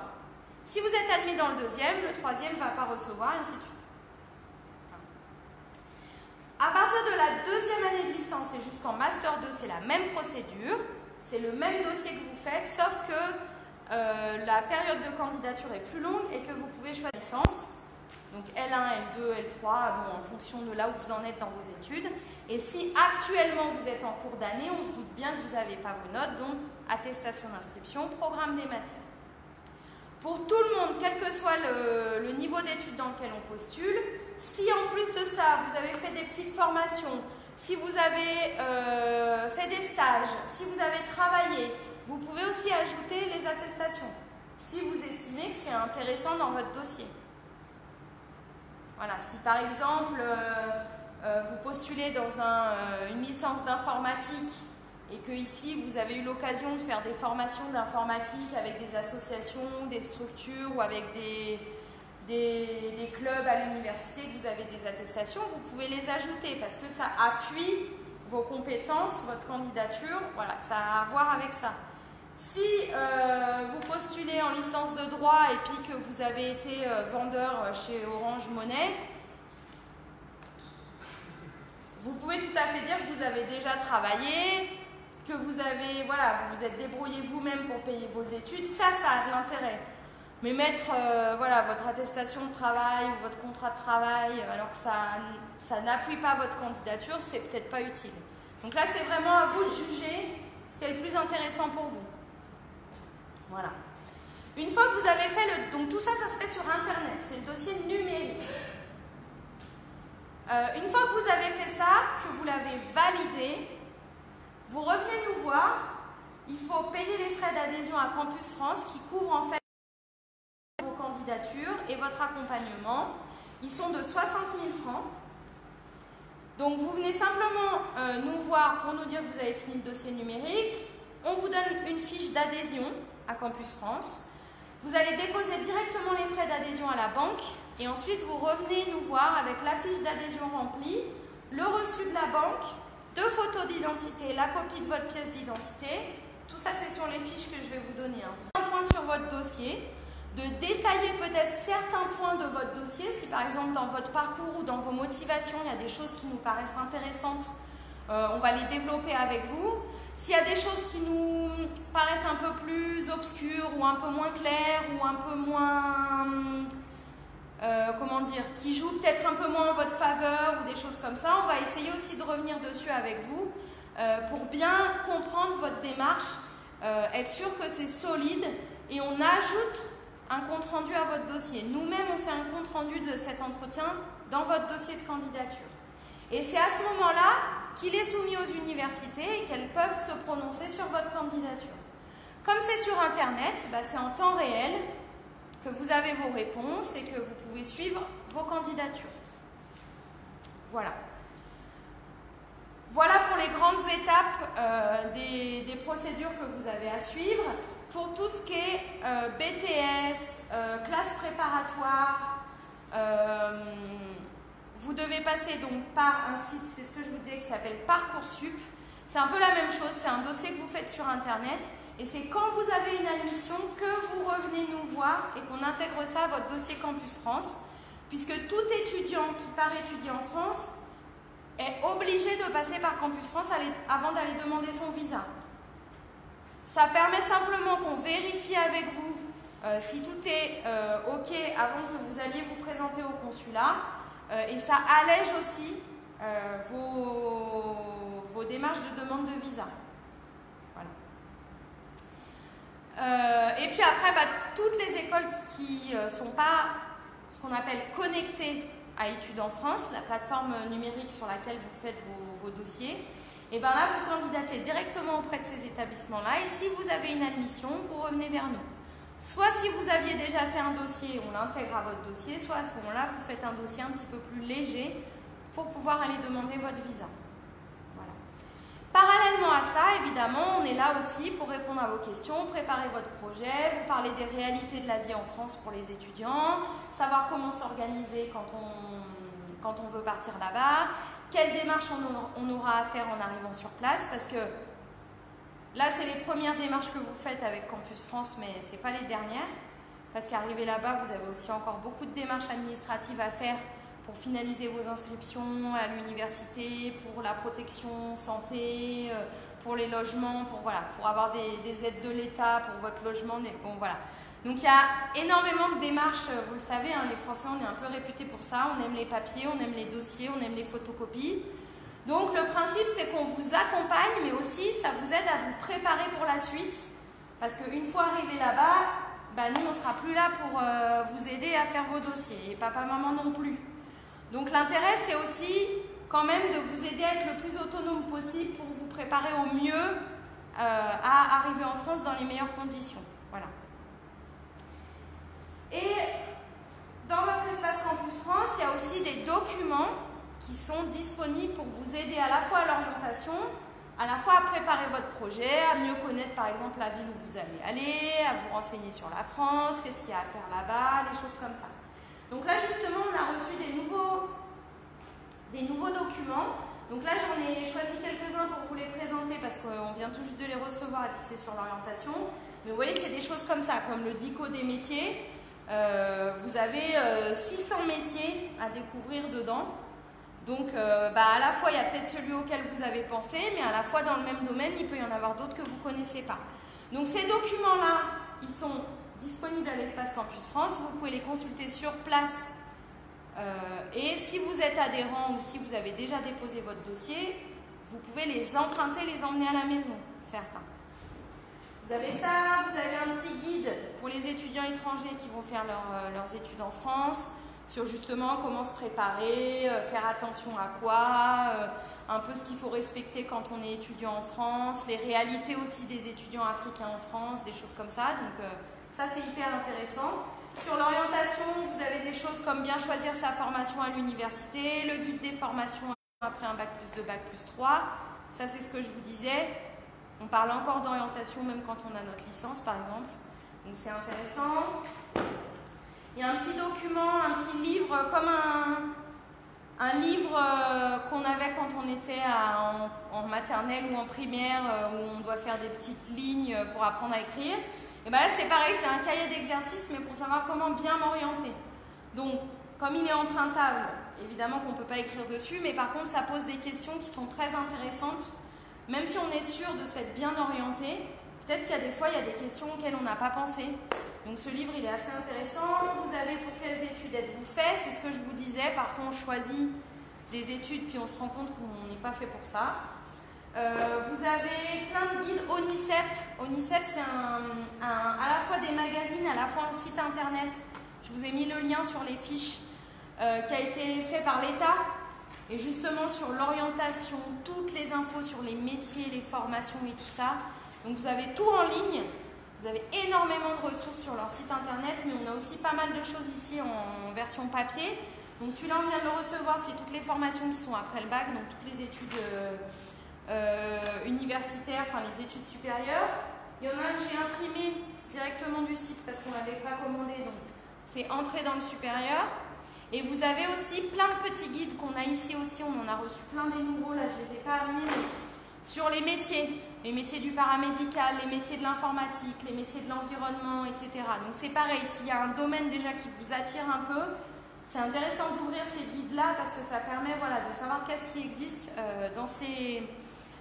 Si vous êtes admis dans le deuxième, le troisième ne va pas recevoir, et ainsi de suite. À partir de la deuxième année de licence et jusqu'en Master 2, c'est la même procédure. C'est le même dossier que vous faites, sauf que la période de candidature est plus longue et que vous pouvez choisir la licence. Donc L1, L2, L3, bon, en fonction de là où vous en êtes dans vos études. Et si actuellement vous êtes en cours d'année, on se doute bien que vous n'avez pas vos notes, donc attestation d'inscription, programme des matières. Pour tout le monde, quel que soit le niveau d'études dans lequel on postule, si en plus de ça, vous avez fait des petites formations, si vous avez fait des stages, si vous avez travaillé, vous pouvez aussi ajouter les attestations, si vous estimez que c'est intéressant dans votre dossier. Voilà, si par exemple, vous postulez dans une licence d'informatique et que ici, vous avez eu l'occasion de faire des formations d'informatique avec des associations, des structures ou avec des clubs à l'université, que vous avez des attestations, vous pouvez les ajouter parce que ça appuie vos compétences, votre candidature, voilà, ça a à voir avec ça. Si vous postulez en licence de droit et puis que vous avez été vendeur chez Orange Monnaie, vous pouvez tout à fait dire que vous avez déjà travaillé, que vous avez, voilà, vous vous êtes débrouillé vous-même pour payer vos études, ça a de l'intérêt. Mais mettre voilà, votre attestation de travail ou votre contrat de travail alors que ça n'appuie pas votre candidature, c'est peut-être pas utile. Donc là, c'est vraiment à vous de juger ce qui est le plus intéressant pour vous. Voilà. Une fois que vous avez fait donc tout ça, ça se fait sur Internet, c'est le dossier numérique. Une fois que vous avez fait ça, que vous l'avez validé, vous revenez nous voir. Il faut payer les frais d'adhésion à Campus France qui couvrent en fait vos candidatures et votre accompagnement. Ils sont de 60 000 francs. Donc vous venez simplement nous voir pour nous dire que vous avez fini le dossier numérique. On vous donne une fiche d'adhésion à Campus France. Vous allez déposer directement les frais d'adhésion à la banque et ensuite vous revenez nous voir avec la fiche d'adhésion remplie, le reçu de la banque, 2 photos d'identité, la copie de votre pièce d'identité. Tout ça, c'est sur les fiches que je vais vous donner. Un point sur votre dossier, de détailler peut-être certains points de votre dossier. Si par exemple dans votre parcours ou dans vos motivations, il y a des choses qui nous paraissent intéressantes, on va les développer avec vous. S'il y a des choses qui nous paraissent un peu plus obscures ou un peu moins claires ou un peu moins, comment dire, qui jouent peut-être un peu moins en votre faveur ou des choses comme ça, on va essayer aussi de revenir dessus avec vous pour bien comprendre votre démarche, être sûr que c'est solide et on ajoute un compte-rendu à votre dossier. Nous-mêmes, on fait un compte-rendu de cet entretien dans votre dossier de candidature. Et c'est à ce moment-là qu'il est soumis aux universités et qu'elles peuvent se prononcer sur votre candidature. Comme c'est sur Internet, c'est en temps réel que vous avez vos réponses et que vous pouvez suivre vos candidatures. Voilà. Voilà pour les grandes étapes des procédures que vous avez à suivre. Pour tout ce qui est BTS, classe préparatoire, vous devez passer donc par un site, c'est ce que je vous disais, qui s'appelle Parcoursup. C'est un peu la même chose, c'est un dossier que vous faites sur Internet et c'est quand vous avez une admission que vous revenez nous voir et qu'on intègre ça à votre dossier Campus France, puisque tout étudiant qui part étudier en France est obligé de passer par Campus France avant d'aller demander son visa. Ça permet simplement qu'on vérifie avec vous si tout est OK avant que vous alliez vous présenter au consulat et ça allège aussi vos démarches de demande de visa. Voilà. Et puis après, toutes les écoles qui ne sont pas ce qu'on appelle connectées à Études en France, la plateforme numérique sur laquelle vous faites vos dossiers, et bien là, vous candidatez directement auprès de ces établissements-là et si vous avez une admission, vous revenez vers nous. Soit si vous aviez déjà fait un dossier, on l'intègre à votre dossier, soit à ce moment-là, vous faites un dossier un petit peu plus léger pour pouvoir aller demander votre visa. Voilà. Parallèlement à ça, évidemment, on est là aussi pour répondre à vos questions, préparer votre projet, vous parler des réalités de la vie en France pour les étudiants, savoir comment s'organiser quand on veut partir là-bas, quelles démarches on aura à faire en arrivant sur place, parce que là, c'est les premières démarches que vous faites avec Campus France, mais ce n'est pas les dernières, parce qu'arrivé là-bas, vous avez aussi encore beaucoup de démarches administratives à faire pour finaliser vos inscriptions à l'université, pour la protection santé, pour les logements, pour avoir des aides de l'État pour votre logement. Bon, voilà. Donc il y a énormément de démarches, vous le savez, les Français, on est un peu réputés pour ça, on aime les papiers, on aime les dossiers, on aime les photocopies. Donc le principe, c'est qu'on vous accompagne, mais aussi ça vous aide à vous préparer pour la suite, parce qu'une fois arrivé là-bas, nous, on ne sera plus là pour vous aider à faire vos dossiers, et papa, maman non plus. Donc l'intérêt, c'est aussi quand même de vous aider à être le plus autonome possible pour vous préparer au mieux à arriver en France dans les meilleures conditions. Voilà. Et dans votre espace Campus France, il y a aussi des documents qui sont disponibles pour vous aider à la fois à l'orientation, à la fois à préparer votre projet, à mieux connaître par exemple la ville où vous allez aller, à vous renseigner sur la France, qu'est-ce qu'il y a à faire là-bas, les choses comme ça. Donc là justement, on a reçu des nouveaux documents. Donc là, j'en ai choisi quelques-uns pour vous les présenter parce qu'on vient tout juste de les recevoir et puis c'est sur l'orientation. Mais vous voyez, c'est des choses comme ça, comme le DICO des métiers. Vous avez 600 métiers à découvrir dedans. Donc à la fois il y a peut-être celui auquel vous avez pensé, mais à la fois dans le même domaine il peut y en avoir d'autres que vous ne connaissez pas. Donc ces documents-là, ils sont disponibles à l'espace Campus France, vous pouvez les consulter sur place et si vous êtes adhérent ou si vous avez déjà déposé votre dossier, vous pouvez les emprunter, les emmener à la maison, certains. Vous avez ça, vous avez un petit guide pour les étudiants étrangers qui vont faire leurs études en France, sur justement comment se préparer, faire attention à quoi, un peu ce qu'il faut respecter quand on est étudiant en France, les réalités aussi des étudiants africains en France, des choses comme ça. Donc ça c'est hyper intéressant. Sur l'orientation, vous avez des choses comme bien choisir sa formation à l'université, le guide des formations après un bac plus 2, bac plus 3. Ça c'est ce que je vous disais. On parle encore d'orientation même quand on a notre licence par exemple. Donc c'est intéressant. Il y a un petit document, un petit livre, comme un livre qu'on avait quand on était en maternelle ou en primaire, où on doit faire des petites lignes pour apprendre à écrire. Et bien là, c'est pareil, c'est un cahier d'exercice, mais pour savoir comment bien m'orienter. Donc, comme il est empruntable, évidemment qu'on ne peut pas écrire dessus, mais par contre, ça pose des questions qui sont très intéressantes. Même si on est sûr de s'être bien orienté, peut-être qu'il y a des fois, il y a des questions auxquelles on n'a pas pensé. Donc ce livre, il est assez intéressant. Vous avez pour quelles études êtes-vous fait? C'est ce que je vous disais. Parfois, on choisit des études, puis on se rend compte qu'on n'est pas fait pour ça. Vous avez plein de guides ONICEP. ONICEP, c'est à la fois des magazines, à la fois un site internet. Je vous ai mis le lien sur les fiches qui a été fait par l'État. Et justement, sur l'orientation, toutes les infos sur les métiers, les formations et tout ça. Donc vous avez tout en ligne. Vous avez énormément de ressources sur leur site internet, mais on a aussi pas mal de choses ici en version papier. Donc celui-là, on vient de le recevoir, c'est toutes les formations qui sont après le bac, donc toutes les études universitaires, enfin les études supérieures. Il y en a un que j'ai imprimé directement du site parce qu'on ne l'avait pas commandé, donc c'est entrée dans le supérieur. Et vous avez aussi plein de petits guides qu'on a ici aussi, on en a reçu plein des nouveaux, là je ne les ai pas mis, mais sur les métiers du paramédical, les métiers de l'informatique, les métiers de l'environnement, etc. Donc c'est pareil, s'il y a un domaine déjà qui vous attire un peu, c'est intéressant d'ouvrir ces guides-là parce que ça permet voilà, de savoir qu'est-ce qui existe dans ces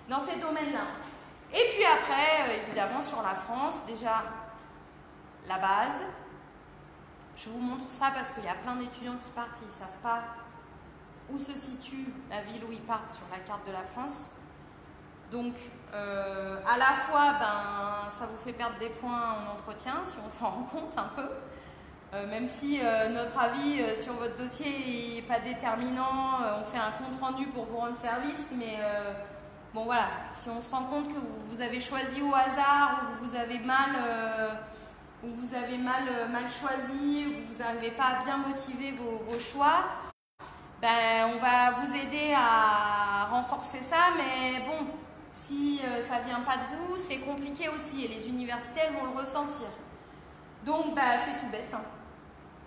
domaines-là. Et puis après, évidemment, sur la France, déjà la base. Je vous montre ça parce qu'il y a plein d'étudiants qui partent et ils ne savent pas où se situe la ville où ils partent sur la carte de la France. Donc, à la fois, ça vous fait perdre des points en entretien, si on s'en rend compte un peu. Même si notre avis sur votre dossier n'est pas déterminant, on fait un compte rendu pour vous rendre service, mais bon voilà, si on se rend compte que vous avez choisi au hasard ou que vous avez mal choisi ou que vous n'arrivez pas à bien motiver vos choix, on va vous aider à renforcer ça, mais bon, si ça ne vient pas de vous, c'est compliqué aussi et les universités elles vont le ressentir. Donc c'est tout bête, hein.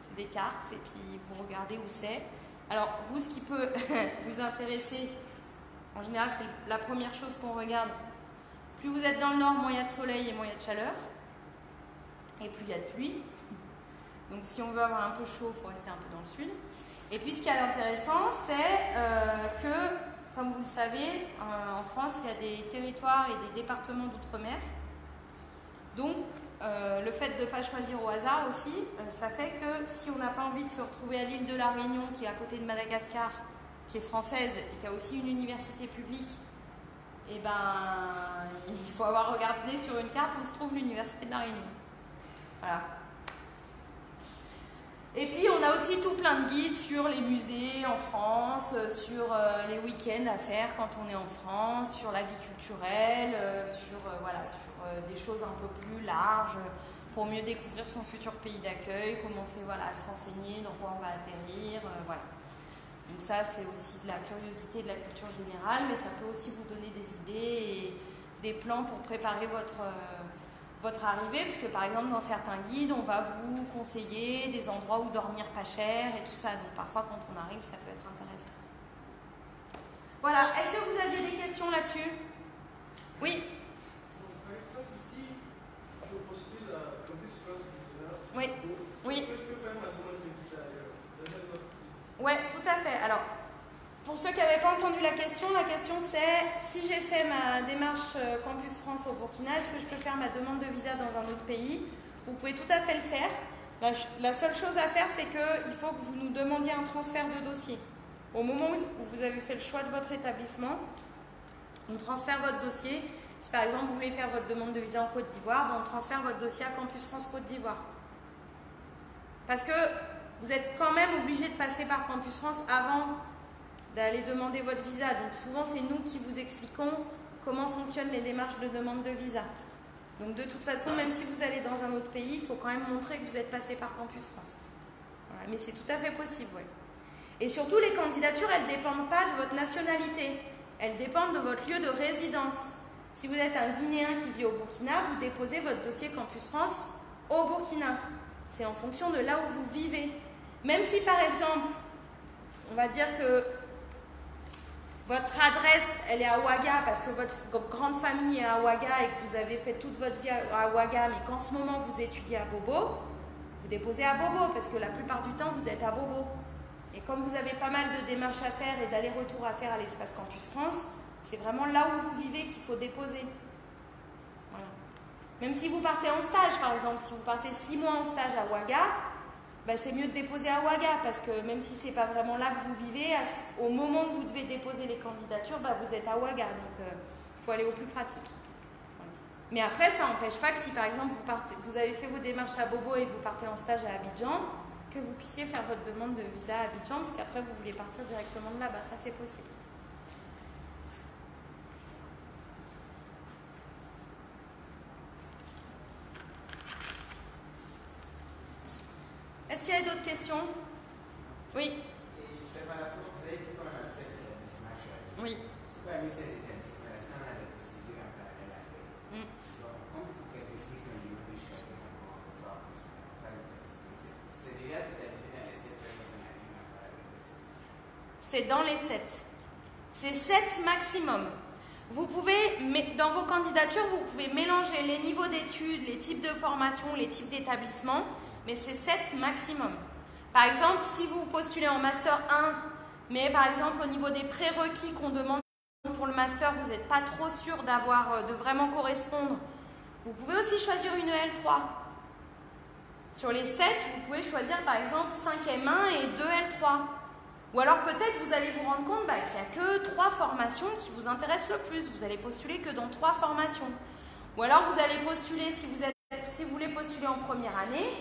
C'est des cartes et puis vous regardez où c'est. Alors vous, ce qui peut vous intéresser, en général c'est la première chose qu'on regarde. Plus vous êtes dans le nord, moins il y a de soleil et moins il y a de chaleur. Et plus il y a de pluie. Donc si on veut avoir un peu chaud, il faut rester un peu dans le sud. Et puis ce qui est intéressant, c'est que, comme vous le savez, en France, il y a des territoires et des départements d'outre-mer. Donc le fait de ne pas choisir au hasard aussi, ça fait que si on n'a pas envie de se retrouver à l'île de la Réunion, qui est à côté de Madagascar, qui est française et qui a aussi une université publique, il faut avoir regardé sur une carte où se trouve l'université de la Réunion. Voilà. Et puis on a aussi tout plein de guides sur les musées en France, sur les week-ends à faire quand on est en France, sur la vie culturelle, sur des choses un peu plus larges pour mieux découvrir son futur pays d'accueil, commencer à se renseigner dans quoi on va atterrir, voilà. Donc ça c'est aussi de la curiosité, de la culture générale, mais ça peut aussi vous donner des idées et des plans pour préparer votre arrivée, parce que par exemple dans certains guides on va vous conseiller des endroits où dormir pas cher et tout ça, donc parfois quand on arrive ça peut être intéressant. Voilà, est-ce que vous aviez des questions là-dessus? Oui. Par exemple ici, je postule à Campus France. Oui. Oui. Est-ce que je peux faire ma demande de visa ailleurs? Oui, tout à fait. Alors, pour ceux qui n'avaient pas entendu la question c'est si j'ai fait ma démarche Campus France au Burkina, est-ce que je peux faire ma demande de visa dans un autre pays? Vous pouvez tout à fait le faire. La seule chose à faire, c'est qu'il faut que vous nous demandiez un transfert de dossier. Au moment où vous avez fait le choix de votre établissement, on transfère votre dossier. Si par exemple vous voulez faire votre demande de visa en Côte d'Ivoire, on transfère votre dossier à Campus France Côte d'Ivoire. Parce que vous êtes quand même obligé de passer par Campus France avant d'aller demander votre visa. Donc souvent c'est nous qui vous expliquons comment fonctionnent les démarches de demande de visa. Donc de toute façon, même si vous allez dans un autre pays, il faut quand même montrer que vous êtes passé par Campus France. Voilà, mais c'est tout à fait possible, oui. Et surtout, les candidatures, elles ne dépendent pas de votre nationalité. Elles dépendent de votre lieu de résidence. Si vous êtes un Guinéen qui vit au Burkina, vous déposez votre dossier Campus France au Burkina. C'est en fonction de là où vous vivez. Même si, par exemple, on va dire que votre adresse, elle est à Ouaga parce que votre grande famille est à Ouaga et que vous avez fait toute votre vie à Ouaga, mais qu'en ce moment vous étudiez à Bobo, vous déposez à Bobo parce que la plupart du temps vous êtes à Bobo. Et comme vous avez pas mal de démarches à faire et d'aller-retour à faire à l'espace Campus France, c'est vraiment là où vous vivez qu'il faut déposer. Voilà. Même si vous partez en stage, par exemple, si vous partez 6 mois en stage à Ouaga, c'est mieux de déposer à Ouaga parce que même si ce n'est pas vraiment là que vous vivez, au moment où vous devez déposer les candidatures, vous êtes à Ouaga. Donc il faut aller au plus pratique. Voilà. Mais après, ça n'empêche pas que si par exemple vous avez fait vos démarches à Bobo et vous partez en stage à Abidjan, que vous puissiez faire votre demande de visa à Abidjan parce qu'après vous voulez partir directement de là-bas. Ça c'est possible. d'autres questions? Oui. Et c'est par rapport, vous avez dit qu'on a 7 établissements choisis. Oui. C'est parmi ces établissements, si on a des procédures en parallèle à faire. Donc, comment vous pouvez décider qu'un niveau de choisir encore 3 établissements? C'est déjà totalisé dans les 7 personnes à venir en parallèle. C'est dans les 7. C'est 7 maximum. Vous pouvez, dans vos candidatures, vous pouvez mélanger les niveaux d'études, les types de formation, les types d'établissements, mais c'est 7 maximum. Par exemple, si vous postulez en Master 1, mais par exemple au niveau des prérequis qu'on demande pour le Master, vous n'êtes pas trop sûr de vraiment correspondre, vous pouvez aussi choisir une L3. Sur les 7, vous pouvez choisir par exemple 5 M1 et 2 L3. Ou alors peut-être vous allez vous rendre compte qu'il n'y a que 3 formations qui vous intéressent le plus. Vous allez postuler que dans 3 formations. Ou alors vous allez postuler, si vous voulez postuler en première année,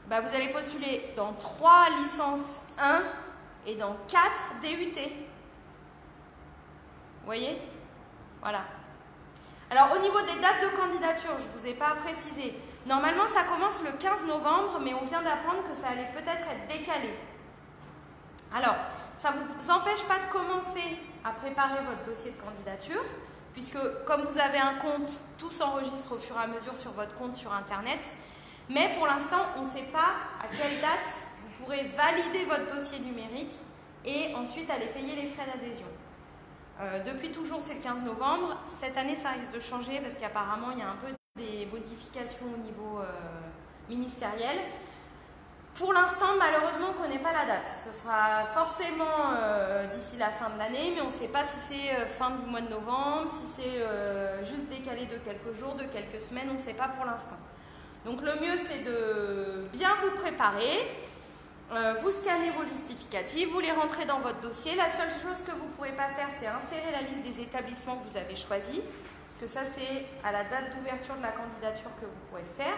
vous allez postuler dans 3 licences 1 et dans 4 DUT. Vous voyez? Voilà. Alors au niveau des dates de candidature, je ne vous ai pas précisé. Normalement ça commence le 15 novembre, mais on vient d'apprendre que ça allait peut-être être décalé. Alors, ça ne vous empêche pas de commencer à préparer votre dossier de candidature, puisque comme vous avez un compte, tout s'enregistre au fur et à mesure sur votre compte sur Internet. Mais pour l'instant, on ne sait pas à quelle date vous pourrez valider votre dossier numérique et ensuite aller payer les frais d'adhésion. Depuis toujours, c'est le 15 novembre. Cette année, ça risque de changer parce qu'apparemment, il y a un peu des modifications au niveau ministériel. Pour l'instant, malheureusement, on ne connaît pas la date. Ce sera forcément d'ici la fin de l'année, mais on ne sait pas si c'est fin du mois de novembre, si c'est juste décalé de quelques jours, de quelques semaines, on ne sait pas pour l'instant. Donc le mieux, c'est de bien vous préparer, vous scannez vos justificatifs, vous les rentrez dans votre dossier. La seule chose que vous ne pourrez pas faire, c'est insérer la liste des établissements que vous avez choisis, parce que ça, c'est à la date d'ouverture de la candidature que vous pourrez le faire.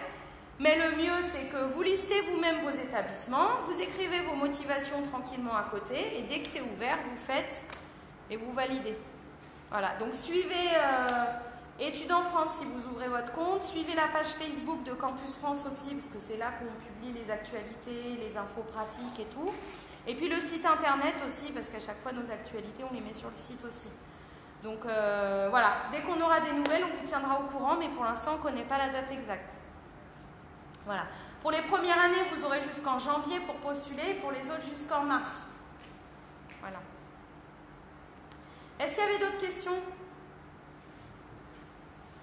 Mais le mieux, c'est que vous listez vous-même vos établissements, vous écrivez vos motivations tranquillement à côté, et dès que c'est ouvert, vous faites et vous validez. Voilà, donc suivez Études en France si vous ouvrez votre compte, suivez la page Facebook de Campus France aussi, parce que c'est là qu'on publie les actualités, les infos pratiques et tout. Et puis le site internet aussi, parce qu'à chaque fois nos actualités, on les met sur le site aussi. Donc voilà, dès qu'on aura des nouvelles, on vous tiendra au courant, mais pour l'instant, on ne connaît pas la date exacte. Voilà. Pour les premières années, vous aurez jusqu'en janvier pour postuler, pour les autres jusqu'en mars. Voilà. Est-ce qu'il y avait d'autres questions?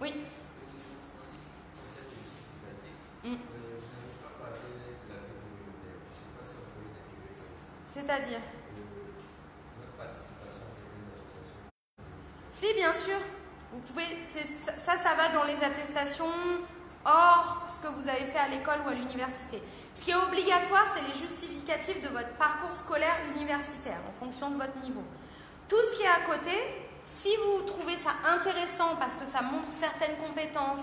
Oui. C'est-à-dire? Si, bien sûr. Vous pouvez, ça va dans les attestations hors ce que vous avez fait à l'école ou à l'université. Ce qui est obligatoire, c'est les justificatifs de votre parcours scolaire universitaire, en fonction de votre niveau. Tout ce qui est à côté, si vous trouvez ça intéressant parce que ça montre certaines compétences,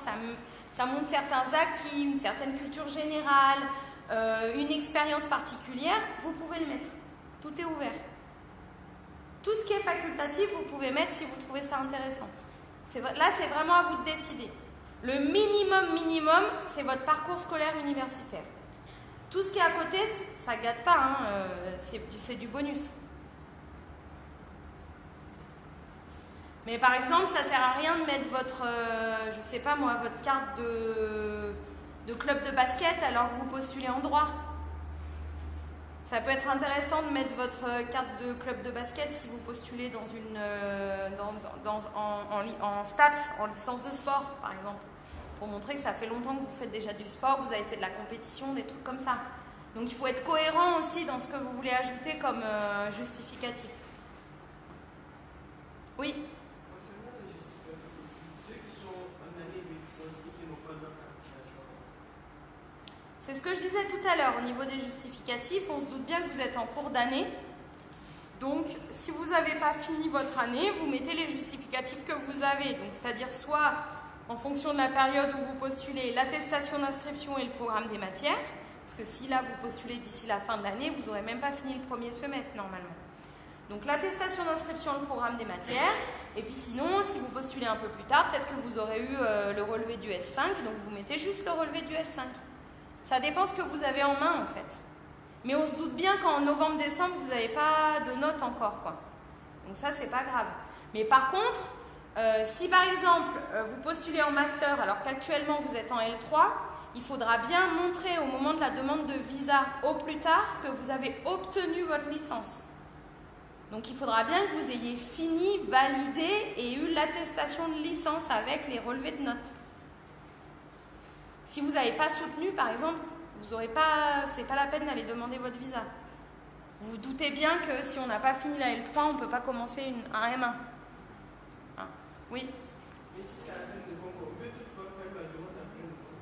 ça montre certains acquis, une certaine culture générale, une expérience particulière, vous pouvez le mettre. Tout est ouvert. Tout ce qui est facultatif, vous pouvez mettre si vous trouvez ça intéressant. Là, c'est vraiment à vous de décider. Le minimum, c'est votre parcours scolaire universitaire. Tout ce qui est à côté, ça ne gâte pas, hein, c'est du bonus. Mais par exemple, ça ne sert à rien de mettre votre, je sais pas moi, votre carte de club de basket alors que vous postulez en droit. Ça peut être intéressant de mettre votre carte de club de basket si vous postulez dans en STAPS, en licence de sport par exemple, pour montrer que ça fait longtemps que vous faites déjà du sport, vous avez fait de la compétition, des trucs comme ça. Donc il faut être cohérent aussi dans ce que vous voulez ajouter comme justificatif. Oui. C'est ce que je disais tout à l'heure, au niveau des justificatifs, on se doute bien que vous êtes en cours d'année. Donc, si vous n'avez pas fini votre année, vous mettez les justificatifs que vous avez. Donc, c'est-à-dire soit, en fonction de la période où vous postulez, l'attestation d'inscription et le programme des matières. Parce que si là, vous postulez d'ici la fin de l'année, vous n'aurez même pas fini le premier semestre, normalement. Donc, l'attestation d'inscription et le programme des matières. Et puis sinon, si vous postulez un peu plus tard, peut-être que vous aurez eu le relevé du S5. Donc, vous mettez juste le relevé du S5. Ça dépend ce que vous avez en main, en fait. Mais on se doute bien qu'en novembre-décembre, vous n'avez pas de notes encore, quoi. Donc ça, c'est pas grave. Mais par contre, si par exemple, vous postulez en master alors qu'actuellement vous êtes en L3, il faudra bien montrer au moment de la demande de visa au plus tard que vous avez obtenu votre licence. Donc il faudra bien que vous ayez fini, validé et eu l'attestation de licence avec les relevés de notes. Si vous n'avez pas soutenu, par exemple, vous aurez pas, c'est pas la peine d'aller demander votre visa. Vous vous doutez bien que si on n'a pas fini la L3, on ne peut pas commencer un M1. Hein? Oui. Et si c'est à peine de concours, on peut toutefois faire la demande à peine de concours.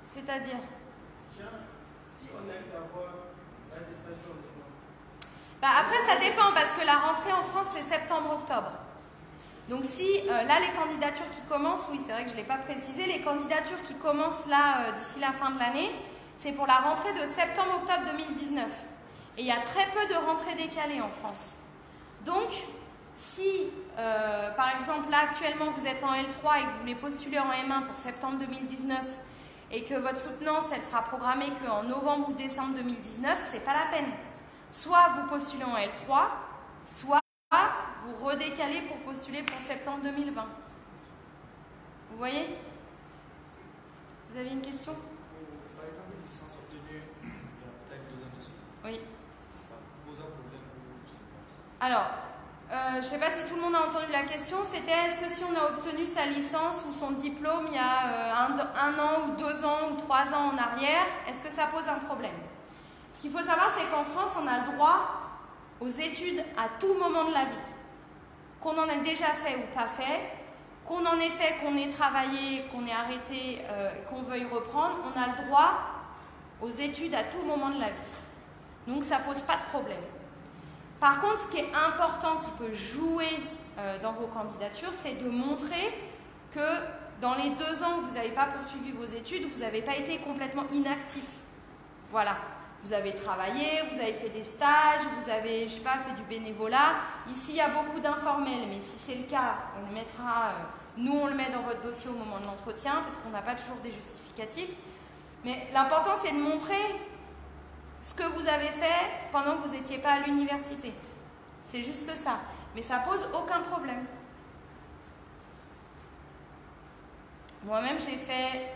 C'est-à-dire? Si on a eu d'avoir l'attestation de demande. Bah après, ça dépend parce que la rentrée en France, c'est septembre-octobre. Donc si, là, les candidatures qui commencent, oui, c'est vrai que je ne l'ai pas précisé, les candidatures qui commencent là, d'ici la fin de l'année, c'est pour la rentrée de septembre-octobre 2019. Et il y a très peu de rentrées décalées en France. Donc, si, par exemple, là, actuellement, vous êtes en L3 et que vous voulez postuler en M1 pour septembre 2019 et que votre soutenance, elle sera programmée qu'en novembre ou décembre 2019, c'est pas la peine. Soit vous postulez en L3, soit vous redécalez pour postuler pour septembre 2020. Vous voyez? Vous avez une question? Par exemple, une licence obtenue il y a peut-être 2 ans dessus. Oui. Ça pose un problème ou c'est pas? Alors, je ne sais pas si tout le monde a entendu la question, c'était est-ce que si on a obtenu sa licence ou son diplôme il y a un an ou 2 ans ou 3 ans en arrière, est-ce que ça pose un problème? Ce qu'il faut savoir, c'est qu'en France, on a le droit aux études à tout moment de la vie. Qu'on en ait déjà fait ou pas fait, qu'on en ait fait, qu'on ait travaillé, qu'on ait arrêté, qu'on veuille reprendre, on a le droit aux études à tout moment de la vie. Donc ça ne pose pas de problème. Par contre, ce qui est important, qui peut jouer dans vos candidatures, c'est de montrer que dans les 2 ans où vous n'avez pas poursuivi vos études, vous n'avez pas été complètement inactif. Voilà. Vous avez travaillé, vous avez fait des stages, vous avez, je sais pas, fait du bénévolat. Ici, il y a beaucoup d'informels, mais si c'est le cas, on le mettra, nous on le met dans votre dossier au moment de l'entretien, parce qu'on n'a pas toujours des justificatifs. Mais l'important, c'est de montrer ce que vous avez fait pendant que vous n'étiez pas à l'université. C'est juste ça. Mais ça pose aucun problème. Moi-même, j'ai fait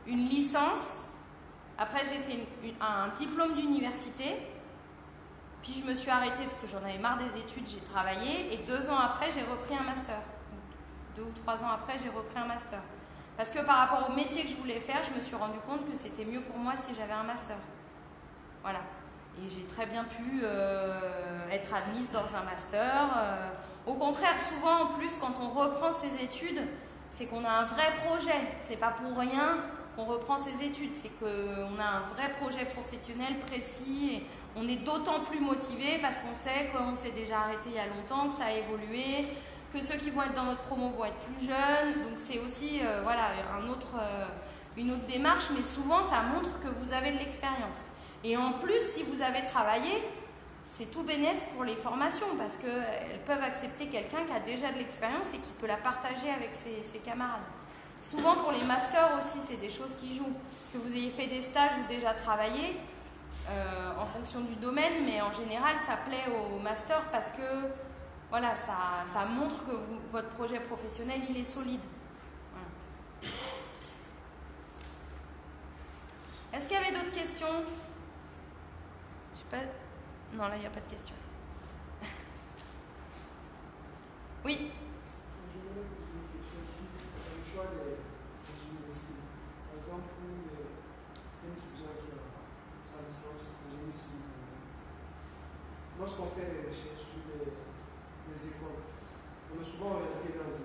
une licence. Après, j'ai fait un diplôme d'université, puis je me suis arrêtée parce que j'en avais marre des études, j'ai travaillé, et 2 ans après, j'ai repris un master. 2 ou 3 ans après, j'ai repris un master. Parce que par rapport au métier que je voulais faire, je me suis rendu compte que c'était mieux pour moi si j'avais un master. Voilà. Et j'ai très bien pu être admise dans un master. Au contraire, souvent, en plus, quand on reprend ses études, c'est qu'on a un vrai projet. C'est pas pour rien qu'on reprend ses études, c'est qu'on a un vrai projet professionnel précis et on est d'autant plus motivé parce qu'on sait qu'on s'est déjà arrêté il y a longtemps, que ça a évolué, que ceux qui vont être dans notre promo vont être plus jeunes. Donc c'est aussi voilà, une autre démarche, mais souvent ça montre que vous avez de l'expérience. Et en plus, si vous avez travaillé, c'est tout bénéf pour les formations parce qu'elles peuvent accepter quelqu'un qui a déjà de l'expérience et qui peut la partager avec ses camarades. Souvent pour les masters aussi, c'est des choses qui jouent. Que vous ayez fait des stages ou déjà travaillé, en fonction du domaine, mais en général, ça plaît au master parce que voilà, ça montre que votre projet professionnel, il est solide. Voilà. Est-ce qu'il y avait d'autres questions? Je sais pas. Non, là, il n'y a pas de questions. Oui. Choix des universités. Par exemple, pour un étudiant qui a sa licence en génie civil, lorsqu'on fait des recherches sur les écoles, on est souvent orienté dans les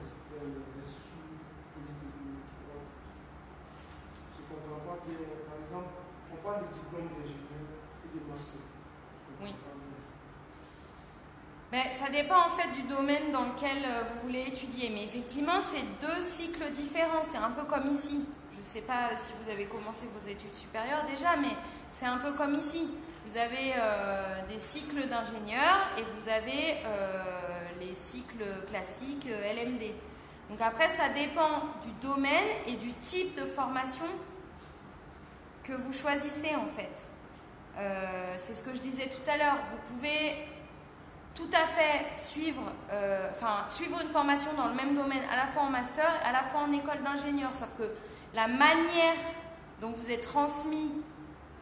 instituts polytechniques. Je ne comprends pas bien. Par exemple, on parle de diplôme d'ingénieur et de master. Oui. Ben, ça dépend en fait du domaine dans lequel vous voulez étudier. Mais effectivement, c'est 2 cycles différents. C'est un peu comme ici. Je ne sais pas si vous avez commencé vos études supérieures déjà, mais c'est un peu comme ici. Vous avez des cycles d'ingénieurs et vous avez les cycles classiques LMD. Donc après, ça dépend du domaine et du type de formation que vous choisissez en fait. C'est ce que je disais tout à l'heure. Vous pouvez tout à fait suivre une formation dans le même domaine, à la fois en master, à la fois en école d'ingénieur, sauf que la manière dont vous êtes transmis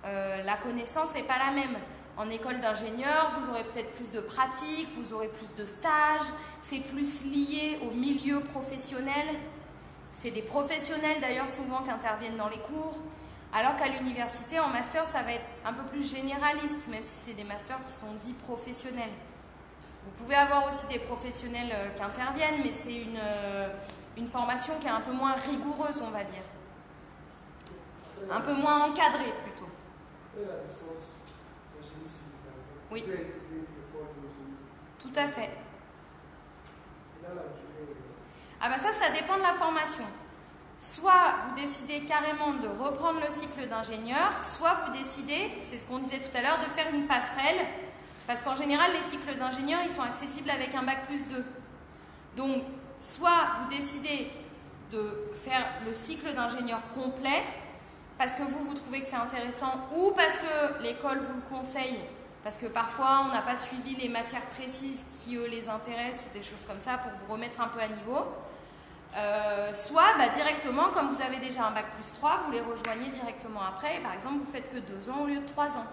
la connaissance n'est pas la même. En école d'ingénieur, vous aurez peut-être plus de pratiques, vous aurez plus de stages, c'est plus lié au milieu professionnel. C'est des professionnels d'ailleurs souvent qui interviennent dans les cours, alors qu'à l'université, en master, ça va être un peu plus généraliste, même si c'est des masters qui sont dits professionnels. Vous pouvez avoir aussi des professionnels qui interviennent, mais c'est une formation qui est un peu moins rigoureuse, on va dire. Un peu moins encadrée, plutôt. Et la licence en génie civil, par exemple, Oui. peut être l'école de génie. Tout à fait. Et là, la durée. Ah ben ça dépend de la formation. Soit vous décidez carrément de reprendre le cycle d'ingénieur, soit vous décidez, c'est ce qu'on disait tout à l'heure, de faire une passerelle, parce qu'en général, les cycles d'ingénieur, ils sont accessibles avec un bac+2. Donc, soit vous décidez de faire le cycle d'ingénieur complet, parce que vous trouvez que c'est intéressant, ou parce que l'école vous le conseille, parce que parfois on n'a pas suivi les matières précises qui eux les intéressent, ou des choses comme ça, pour vous remettre un peu à niveau. Soit directement, comme vous avez déjà un bac+3, vous les rejoignez directement après, et par exemple vous faites que 2 ans au lieu de 3 ans.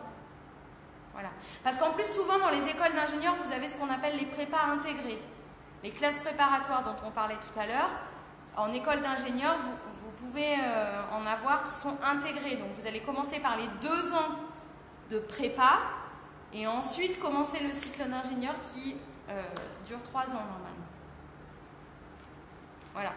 Voilà. Parce qu'en plus, souvent dans les écoles d'ingénieurs, vous avez ce qu'on appelle les prépas intégrés. Les classes préparatoires dont on parlait tout à l'heure, en école d'ingénieur, vous pouvez en avoir qui sont intégrés. Donc vous allez commencer par les 2 ans de prépa et ensuite commencer le cycle d'ingénieur qui dure 3 ans normalement. Voilà.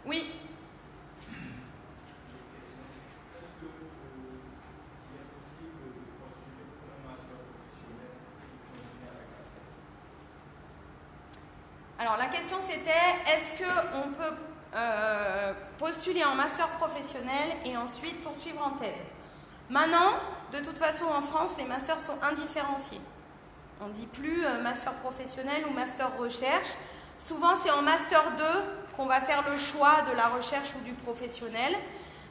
Oui. Alors la question c'était, est-ce qu'on peut postuler en master professionnel et ensuite poursuivre en thèse? Maintenant, de toute façon en France, les masters sont indifférenciés. On ne dit plus master professionnel ou master recherche. Souvent c'est en master 2 qu'on va faire le choix de la recherche ou du professionnel.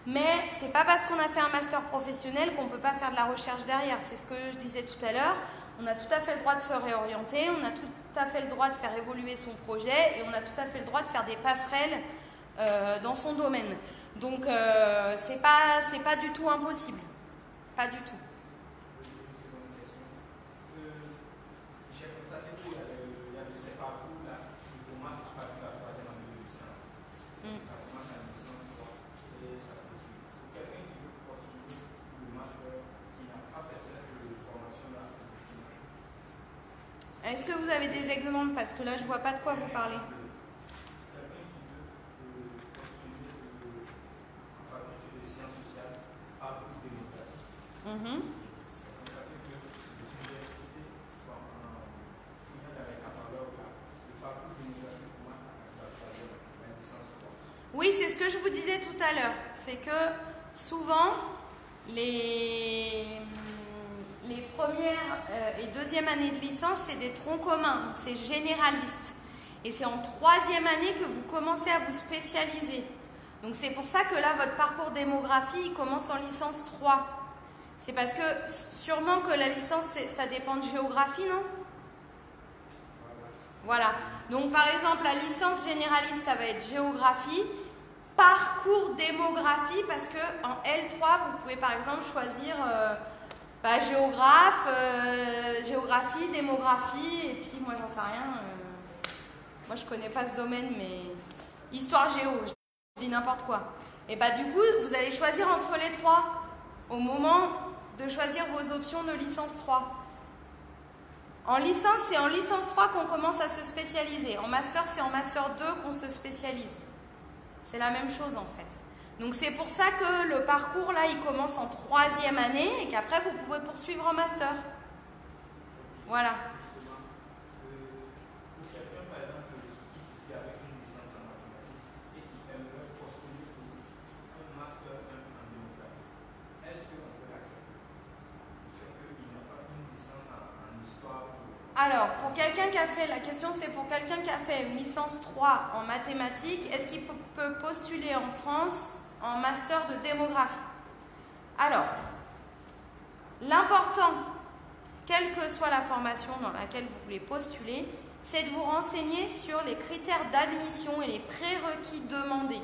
Mais ce n'est pas parce qu'on a fait un master professionnel qu'on ne peut pas faire de la recherche derrière. C'est ce que je disais tout à l'heure. On a tout à fait le droit de se réorienter, on a tout à fait le droit de faire évoluer son projet et on a tout à fait le droit de faire des passerelles dans son domaine. Donc, c'est pas du tout impossible. Pas du tout. Est-ce que vous avez des exemples? Parce que là, je ne vois pas de quoi vous parlez. Oui, c'est ce que je vous disais tout à l'heure. C'est que souvent, les premières et deuxième années de licence, c'est des troncs communs, donc c'est généraliste. Et c'est en 3e année que vous commencez à vous spécialiser. Donc c'est pour ça que là, votre parcours démographie, il commence en licence 3. C'est parce que sûrement que la licence, ça dépend de géographie, non? Voilà. Donc par exemple, la licence généraliste, ça va être géographie. Parcours démographie, parce que en L3, vous pouvez par exemple choisir géographe, géographie, démographie, et puis moi j'en sais rien. Moi je connais pas ce domaine, mais histoire géo, je dis n'importe quoi. Et du coup, vous allez choisir entre les 3 au moment de choisir vos options de licence 3. En licence, c'est en licence 3 qu'on commence à se spécialiser. En master, c'est en master 2 qu'on se spécialise. C'est la même chose en fait. Donc c'est pour ça que le parcours là, il commence en 3e année et qu'après vous pouvez poursuivre en master. Voilà. Pour quelqu'un par exemple qui ici avec une licence en mathématiques et qui aimerait postuler pour un master 1 en démographie, est-ce qu'on peut l'accepter? C'est qu'il n'a pas une licence en histoire? Alors, Alors, pour quelqu'un qui a fait, la question c'est pour quelqu'un qui a fait une licence 3 en mathématiques, est-ce qu'il peut postuler en France en master de démographie? Alors, l'important, quelle que soit la formation dans laquelle vous voulez postuler, c'est de vous renseigner sur les critères d'admission et les prérequis demandés.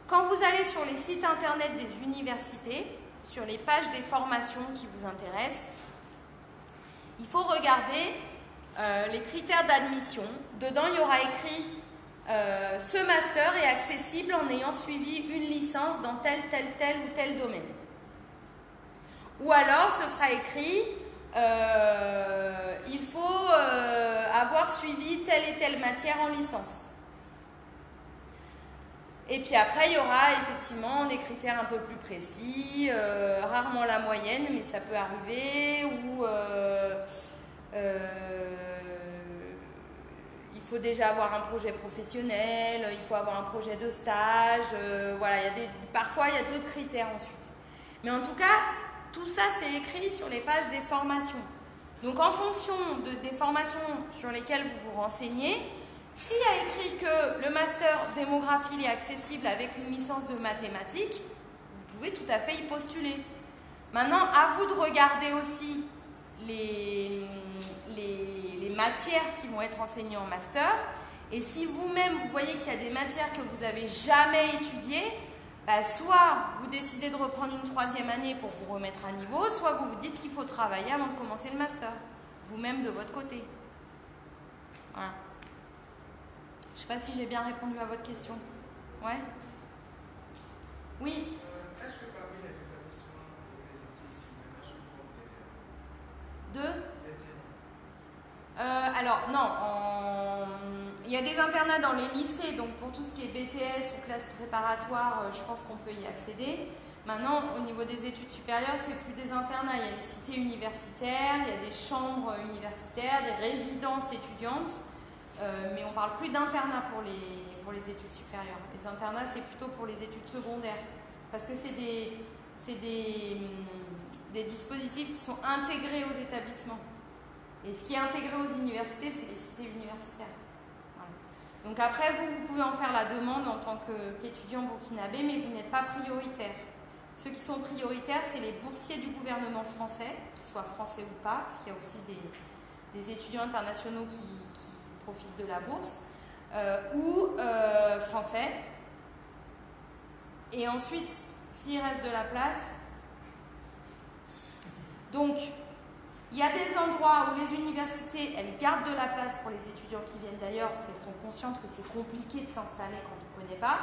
Quand vous allez sur les sites internet des universités, sur les pages des formations qui vous intéressent, il faut regarder les critères d'admission. Dedans, il y aura écrit ce master est accessible en ayant suivi une licence dans tel ou tel domaine. Ou alors, ce sera écrit il faut avoir suivi telle et telle matière en licence. Et puis après, il y aura effectivement des critères un peu plus précis, rarement la moyenne, mais ça peut arriver, ou il faut déjà avoir un projet professionnel, il faut avoir un projet de stage, voilà, parfois il y a d'autres critères ensuite. Mais en tout cas, tout ça c'est écrit sur les pages des formations. Donc en fonction des formations sur lesquelles vous vous renseignez, s'il y a écrit que le master démographie est accessible avec une licence de mathématiques, vous pouvez tout à fait y postuler. Maintenant, à vous de regarder aussi les matières qui vont être enseignées en master. Et si vous-même, vous voyez qu'il y a des matières que vous n'avez jamais étudiées, bah, soit vous décidez de reprendre une 3e année pour vous remettre à niveau, soit vous vous dites qu'il faut travailler avant de commencer le master, vous-même de votre côté. Voilà. Je ne sais pas si j'ai bien répondu à votre question. Ouais? Oui? Est-ce que parmi les établissements représentés ici, il y en a sous forme d'internat? Alors, non. Il y a des internats dans les lycées, donc pour tout ce qui est BTS ou classe préparatoire, je pense qu'on peut y accéder. Maintenant, au niveau des études supérieures, c'est plus des internats. Il y a les cités universitaires, il y a des chambres universitaires, des résidences étudiantes. Mais on ne parle plus d'internat pour les études supérieures. Les internats, c'est plutôt pour les études secondaires. Parce que c'est des dispositifs qui sont intégrés aux établissements. Et ce qui est intégré aux universités, c'est les cités universitaires. Voilà. Donc après, vous pouvez en faire la demande en tant qu'étudiant burkinabé, mais vous n'êtes pas prioritaire. Ceux qui sont prioritaires, c'est les boursiers du gouvernement français, qu'ils soient français ou pas, parce qu'il y a aussi des étudiants internationaux qui profitent de la bourse, ou français. Et ensuite, s'il reste de la place, donc il y a des endroits où les universités, elles gardent de la place pour les étudiants qui viennent d'ailleurs, parce qu'elles sont conscientes que c'est compliqué de s'installer quand on ne connaît pas.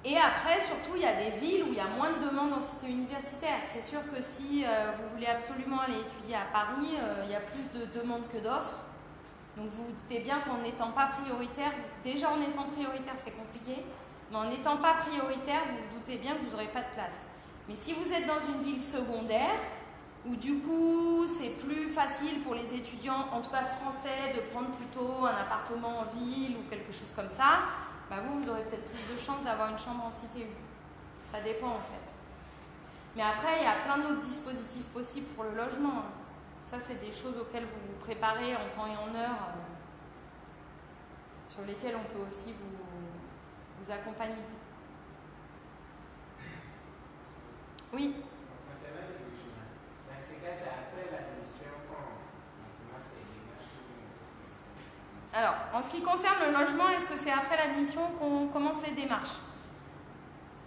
Et après, surtout, il y a des villes où il y a moins de demandes en cité universitaire. C'est sûr que si vous voulez absolument aller étudier à Paris, il y a plus de demandes que d'offres. Donc vous vous doutez bien qu'en n'étant pas prioritaire, déjà en étant prioritaire c'est compliqué, mais en n'étant pas prioritaire, vous vous doutez bien que vous n'aurez pas de place. Mais si vous êtes dans une ville secondaire, où du coup c'est plus facile pour les étudiants, en tout cas français, de prendre plutôt un appartement en ville ou quelque chose comme ça, bah vous aurez peut-être plus de chances d'avoir une chambre en cité U. Ça dépend en fait. Mais après, il y a plein d'autres dispositifs possibles pour le logement. Ça, c'est des choses auxquelles vous vous préparez en temps et en heure, sur lesquelles on peut aussi vous accompagner. Oui. Concernant le logement, dans ce cas, c'est après l'admission qu'on commence les démarches. Alors, en ce qui concerne le logement, est-ce que c'est après l'admission qu'on commence les démarches?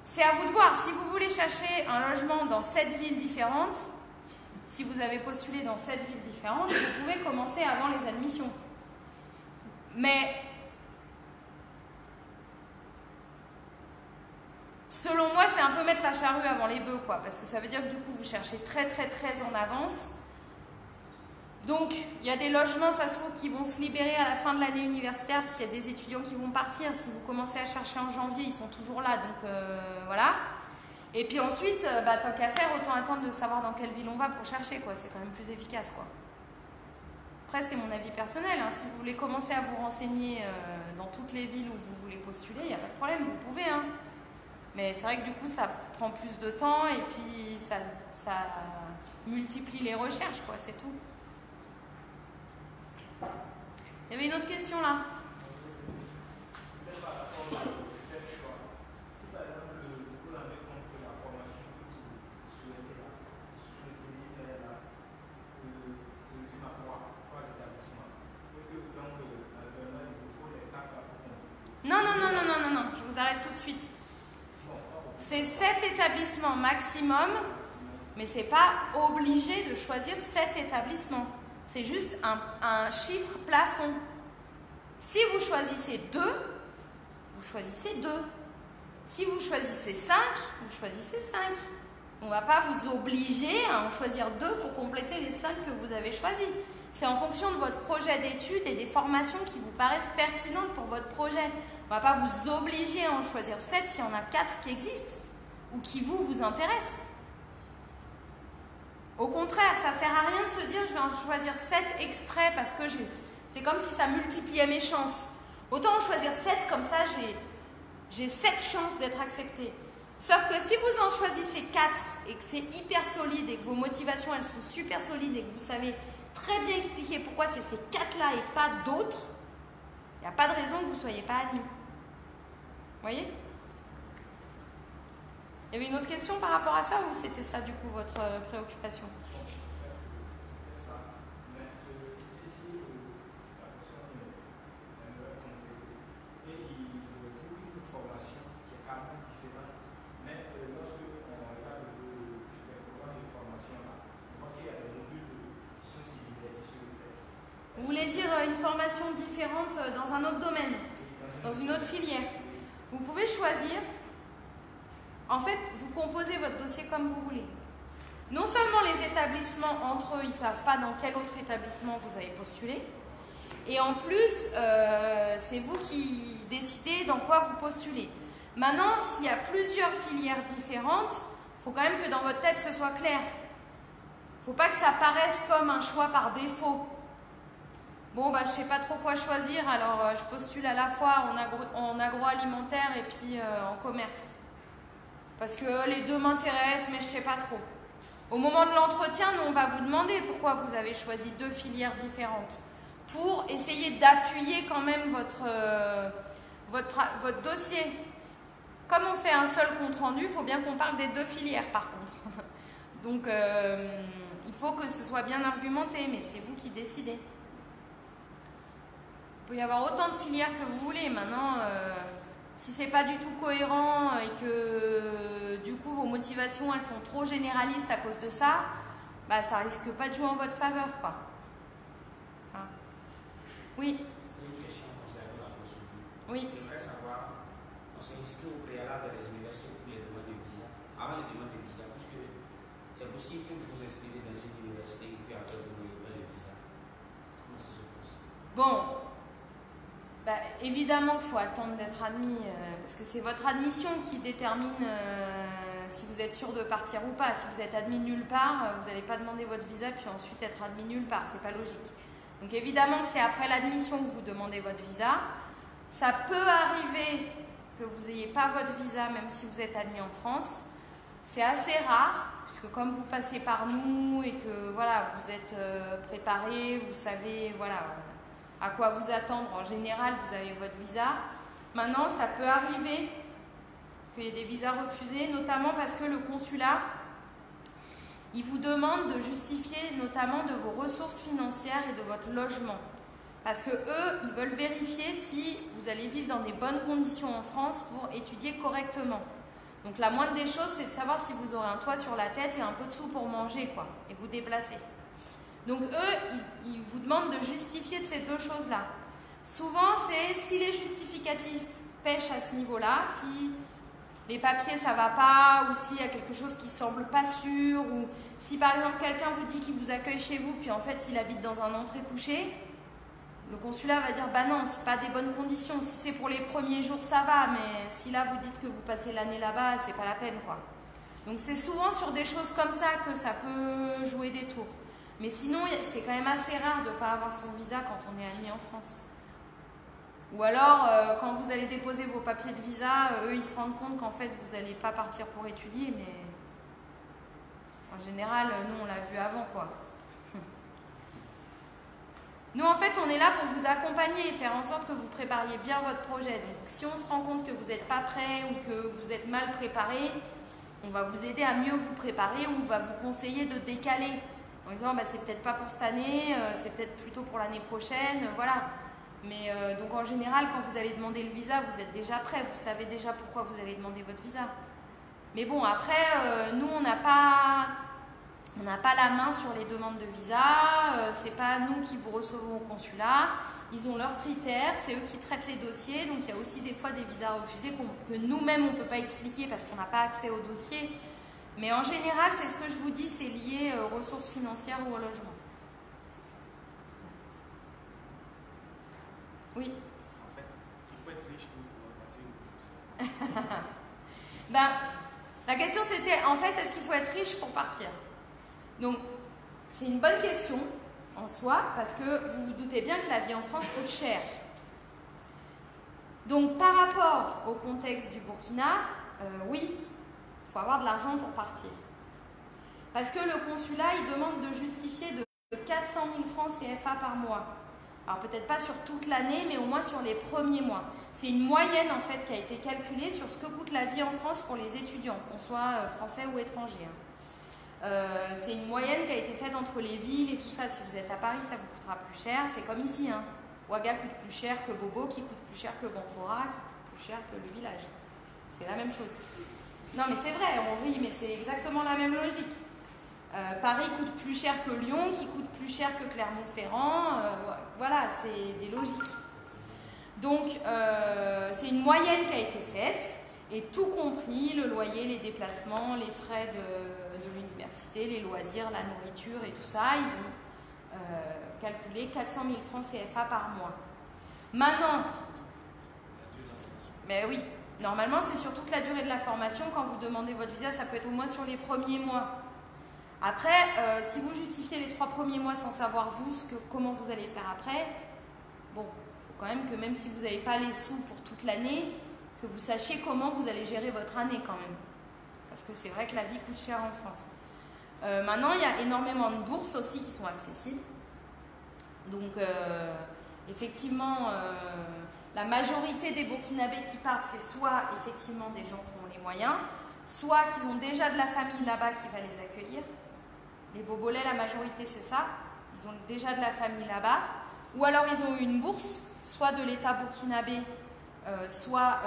C'est à vous de voir. Si vous voulez chercher un logement dans 7 villes différentes, si vous avez postulé dans 7 villes différentes, vous pouvez commencer avant les admissions. Mais selon moi, c'est un peu mettre la charrue avant les bœufs, quoi, parce que ça veut dire que du coup, vous cherchez très en avance. Donc, il y a des logements, ça se trouve, qui vont se libérer à la fin de l'année universitaire, parce qu'il y a des étudiants qui vont partir. Si vous commencez à chercher en janvier, ils sont toujours là, donc voilà. Et puis ensuite, tant qu'à faire, autant attendre de savoir dans quelle ville on va pour chercher, quoi. C'est quand même plus efficace, quoi. Après, c'est mon avis personnel, hein. Si vous voulez commencer à vous renseigner dans toutes les villes où vous voulez postuler, il n'y a pas de problème, vous pouvez, hein. Mais c'est vrai que du coup, ça prend plus de temps et puis ça multiplie les recherches, quoi, c'est tout. Il y avait une autre question là. Peut-être par rapport au sept choix. Si par exemple, vous rendez compte que la formation que vous souhaitez faire là, résume à trois établissements. Et que donc, naturellement, il vous faut les 4 à vous. Non, je vous arrête tout de suite. C'est 7 établissements maximum, mais ce n'est pas obligé de choisir 7 établissements. C'est juste un chiffre plafond. Si vous choisissez 2, vous choisissez 2. Si vous choisissez 5, vous choisissez 5. On ne va pas vous obliger à en choisir 2 pour compléter les 5 que vous avez choisis. C'est en fonction de votre projet d'études et des formations qui vous paraissent pertinentes pour votre projet. On ne va pas vous obliger à en choisir 7 s'il y en a 4 qui existent ou qui vous intéressent. Au contraire, ça ne sert à rien de se dire je vais en choisir 7 exprès parce que c'est comme si ça multipliait mes chances. Autant en choisir 7, comme ça j'ai 7 chances d'être acceptée. Sauf que si vous en choisissez 4 et que c'est hyper solide et que vos motivations elles sont super solides et que vous savez très bien expliquer pourquoi c'est ces 4-là et pas d'autres, il n'y a pas de raison que vous ne soyez pas admis. Vous voyez ? Il y avait une autre question par rapport à ça ou c'était ça du coup votre préoccupation ? Vous voulez dire une formation différente dans un autre domaine, dans une autre filière. Vous pouvez choisir, en fait, vous composez votre dossier comme vous voulez. Non seulement les établissements, entre eux, ils ne savent pas dans quel autre établissement vous avez postulé, et en plus, c'est vous qui décidez dans quoi vous postulez. Maintenant, s'il y a plusieurs filières différentes, il faut quand même que dans votre tête, ce soit clair. Il ne faut pas que ça paraisse comme un choix par défaut. Bon, je ne sais pas trop quoi choisir, alors je postule à la fois en agroalimentaire et puis en commerce. Parce que les deux m'intéressent, mais je ne sais pas trop. Au moment de l'entretien, nous, on va vous demander pourquoi vous avez choisi 2 filières différentes. Pour essayer d'appuyer quand même votre dossier. Comme on fait un seul compte-rendu, il faut bien qu'on parle des 2 filières par contre. Donc, il faut que ce soit bien argumenté, mais c'est vous qui décidez. Il peut y avoir autant de filières que vous voulez. Maintenant, si c'est pas du tout cohérent et que du coup vos motivations elles sont trop généralistes à cause de ça, ça risque pas de jouer en votre faveur, quoi. Hein. Oui. C'est une question concernant la procédure. Oui. J'aimerais savoir, on s'inscrit au préalable des universités pour les demandes de visa, avant les demandes de visa, puisque c'est possible que vous vous inscrivez dans une université et puis après vous n'ayez pas le visa. Comment ça se passe? Bon. Évidemment qu'il faut attendre d'être admis, parce que c'est votre admission qui détermine si vous êtes sûr de partir ou pas. Si vous êtes admis nulle part, vous n'allez pas demander votre visa puis ensuite être admis nulle part, c'est pas logique. Donc évidemment que c'est après l'admission que vous demandez votre visa. Ça peut arriver que vous n'ayez pas votre visa même si vous êtes admis en France. C'est assez rare, puisque comme vous passez par nous et que voilà, vous êtes préparé, vous savez à quoi vous attendre. En général, vous avez votre visa. Maintenant, ça peut arriver qu'il y ait des visas refusés, notamment parce que le consulat, il vous demande de justifier notamment de vos ressources financières et de votre logement. Parce que eux, ils veulent vérifier si vous allez vivre dans des bonnes conditions en France pour étudier correctement. Donc la moindre des choses, c'est de savoir si vous aurez un toit sur la tête et un peu de sous pour manger, quoi, et vous déplacer. Donc eux, ils vous demandent de justifier de ces 2 choses-là. Souvent, c'est si les justificatifs pêchent à ce niveau-là, si les papiers ça va pas, ou s'il y a quelque chose qui semble pas sûr, ou si par exemple quelqu'un vous dit qu'il vous accueille chez vous, puis en fait il habite dans un entrée-couché, le consulat va dire non, c'est pas des bonnes conditions. Si c'est pour les premiers jours, ça va, mais si là vous dites que vous passez l'année là-bas, c'est pas la peine, quoi. Donc c'est souvent sur des choses comme ça que ça peut jouer des tours. Mais sinon, c'est quand même assez rare de ne pas avoir son visa quand on est admis en France. Ou alors, quand vous allez déposer vos papiers de visa, eux, ils se rendent compte qu'en fait, vous n'allez pas partir pour étudier, mais... En général, nous, on l'a vu avant, quoi. Nous, en fait, on est là pour vous accompagner et faire en sorte que vous prépariez bien votre projet. Donc, si on se rend compte que vous n'êtes pas prêt ou que vous êtes mal préparé, on va vous aider à mieux vous préparer, on va vous conseiller de décaler. En disant, bah, c'est peut-être pas pour cette année, c'est peut-être plutôt pour l'année prochaine, voilà. Mais donc, en général, quand vous allez demander le visa, vous êtes déjà prêt, vous savez déjà pourquoi vous allez demander votre visa. Mais bon, après, nous, on n'a pas la main sur les demandes de visa, c'est pas nous qui vous recevons au consulat, ils ont leurs critères, c'est eux qui traitent les dossiers, donc il y a aussi des fois des visas refusés que nous-mêmes on ne peut pas expliquer parce qu'on n'a pas accès au dossier. Mais en général, c'est ce que je vous dis, c'est lié aux ressources financières ou au logement. Oui. En fait, il faut être riche pour pouvoir passer au Ben, la question c'était, en fait, est-ce qu'il faut être riche pour partir? Donc, c'est une bonne question en soi, parce que vous vous doutez bien que la vie en France coûte cher. Donc, par rapport au contexte du Burkina, oui, il faut avoir de l'argent pour partir. Parce que le consulat, il demande de justifier de 400 000 francs CFA par mois. Alors, peut-être pas sur toute l'année, mais au moins sur les premiers mois. C'est une moyenne, en fait, qui a été calculée sur ce que coûte la vie en France pour les étudiants, qu'on soit français ou étrangers. C'est une moyenne qui a été faite entre les villes et tout ça. Si vous êtes à Paris, ça vous coûtera plus cher. C'est comme ici. Ouaga coûte plus cher que Bobo, qui coûte plus cher que Banfora, qui coûte plus cher que le village. C'est la même chose. Non, mais c'est vrai, on rit, mais c'est exactement la même logique. Paris coûte plus cher que Lyon, qui coûte plus cher que Clermont-Ferrand. Voilà, c'est des logiques. Donc, c'est une moyenne qui a été faite. Et tout compris, le loyer, les déplacements, les frais de l'université, les loisirs, la nourriture et tout ça, ils ont calculé 400 000 francs CFA par mois. Maintenant, mais oui, normalement c'est sur toute la durée de la formation. Quand vous demandez votre visa, ça peut être au moins sur les premiers mois. Après, si vous justifiez les 3 premiers mois sans savoir comment vous allez faire après, bon, il faut quand même que même si vous n'avez pas les sous pour toute l'année, que vous sachiez comment vous allez gérer votre année quand même. Parce que c'est vrai que la vie coûte cher en France. Maintenant, il y a énormément de bourses aussi qui sont accessibles. Donc, effectivement, la majorité des Burkinabés qui partent, c'est soit effectivement des gens qui ont les moyens, soit qu'ils ont déjà de la famille là-bas qui va les accueillir. Les Bobolais, la majorité, c'est ça. Ils ont déjà de la famille là-bas. Ou alors, ils ont eu une bourse, soit de l'État burkinabé, soit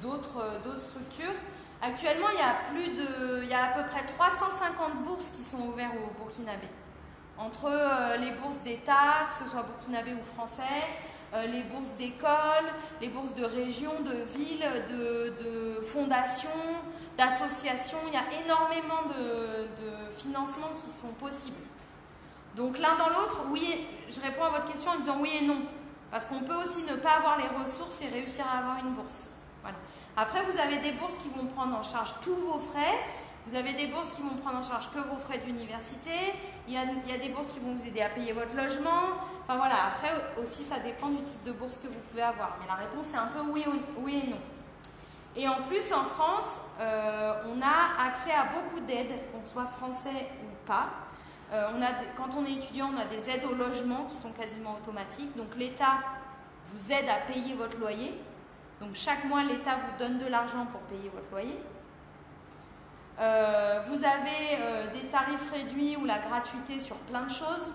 d'autres structures. Actuellement, il y a à peu près 350 bourses qui sont ouvertes aux Burkinabés. Entre les bourses d'État, que ce soit burkinabé ou français, les bourses d'école, les bourses de région, de ville, de fondations, d'associations. Il y a énormément de financements qui sont possibles. Donc l'un dans l'autre, oui, je réponds à votre question en disant oui et non. Parce qu'on peut aussi ne pas avoir les ressources et réussir à avoir une bourse. Voilà. Après, vous avez des bourses qui vont prendre en charge tous vos frais. Vous avez des bourses qui vont prendre en charge que vos frais d'université. Il y a des bourses qui vont vous aider à payer votre logement. Enfin voilà, après aussi, ça dépend du type de bourse que vous pouvez avoir. Mais la réponse, c'est un peu oui et non. Et en plus, en France, on a accès à beaucoup d'aides, qu'on soit français ou pas. Quand on est étudiant, on a des aides au logement qui sont quasiment automatiques. Donc l'État vous aide à payer votre loyer. Donc chaque mois, l'État vous donne de l'argent pour payer votre loyer. Vous avez des tarifs réduits ou la gratuité sur plein de choses.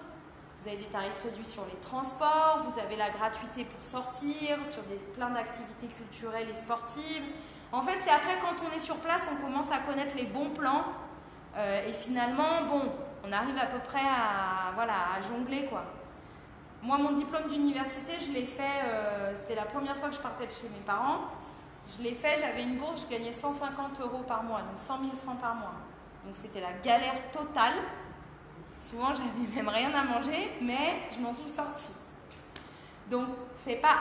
Vous avez des tarifs réduits sur les transports, vous avez la gratuité pour sortir, sur plein d'activités culturelles et sportives. En fait, c'est après quand on est sur place, on commence à connaître les bons plans. Et finalement, bon, on arrive à peu près à jongler, quoi. Moi, mon diplôme d'université, je l'ai fait, c'était la première fois que je partais de chez mes parents. Je l'ai fait, j'avais une bourse, je gagnais 150 € par mois, donc 100 000 francs par mois. Donc c'était la galère totale. Souvent, j'avais même rien à manger, mais je m'en suis sortie. Donc, c'est pas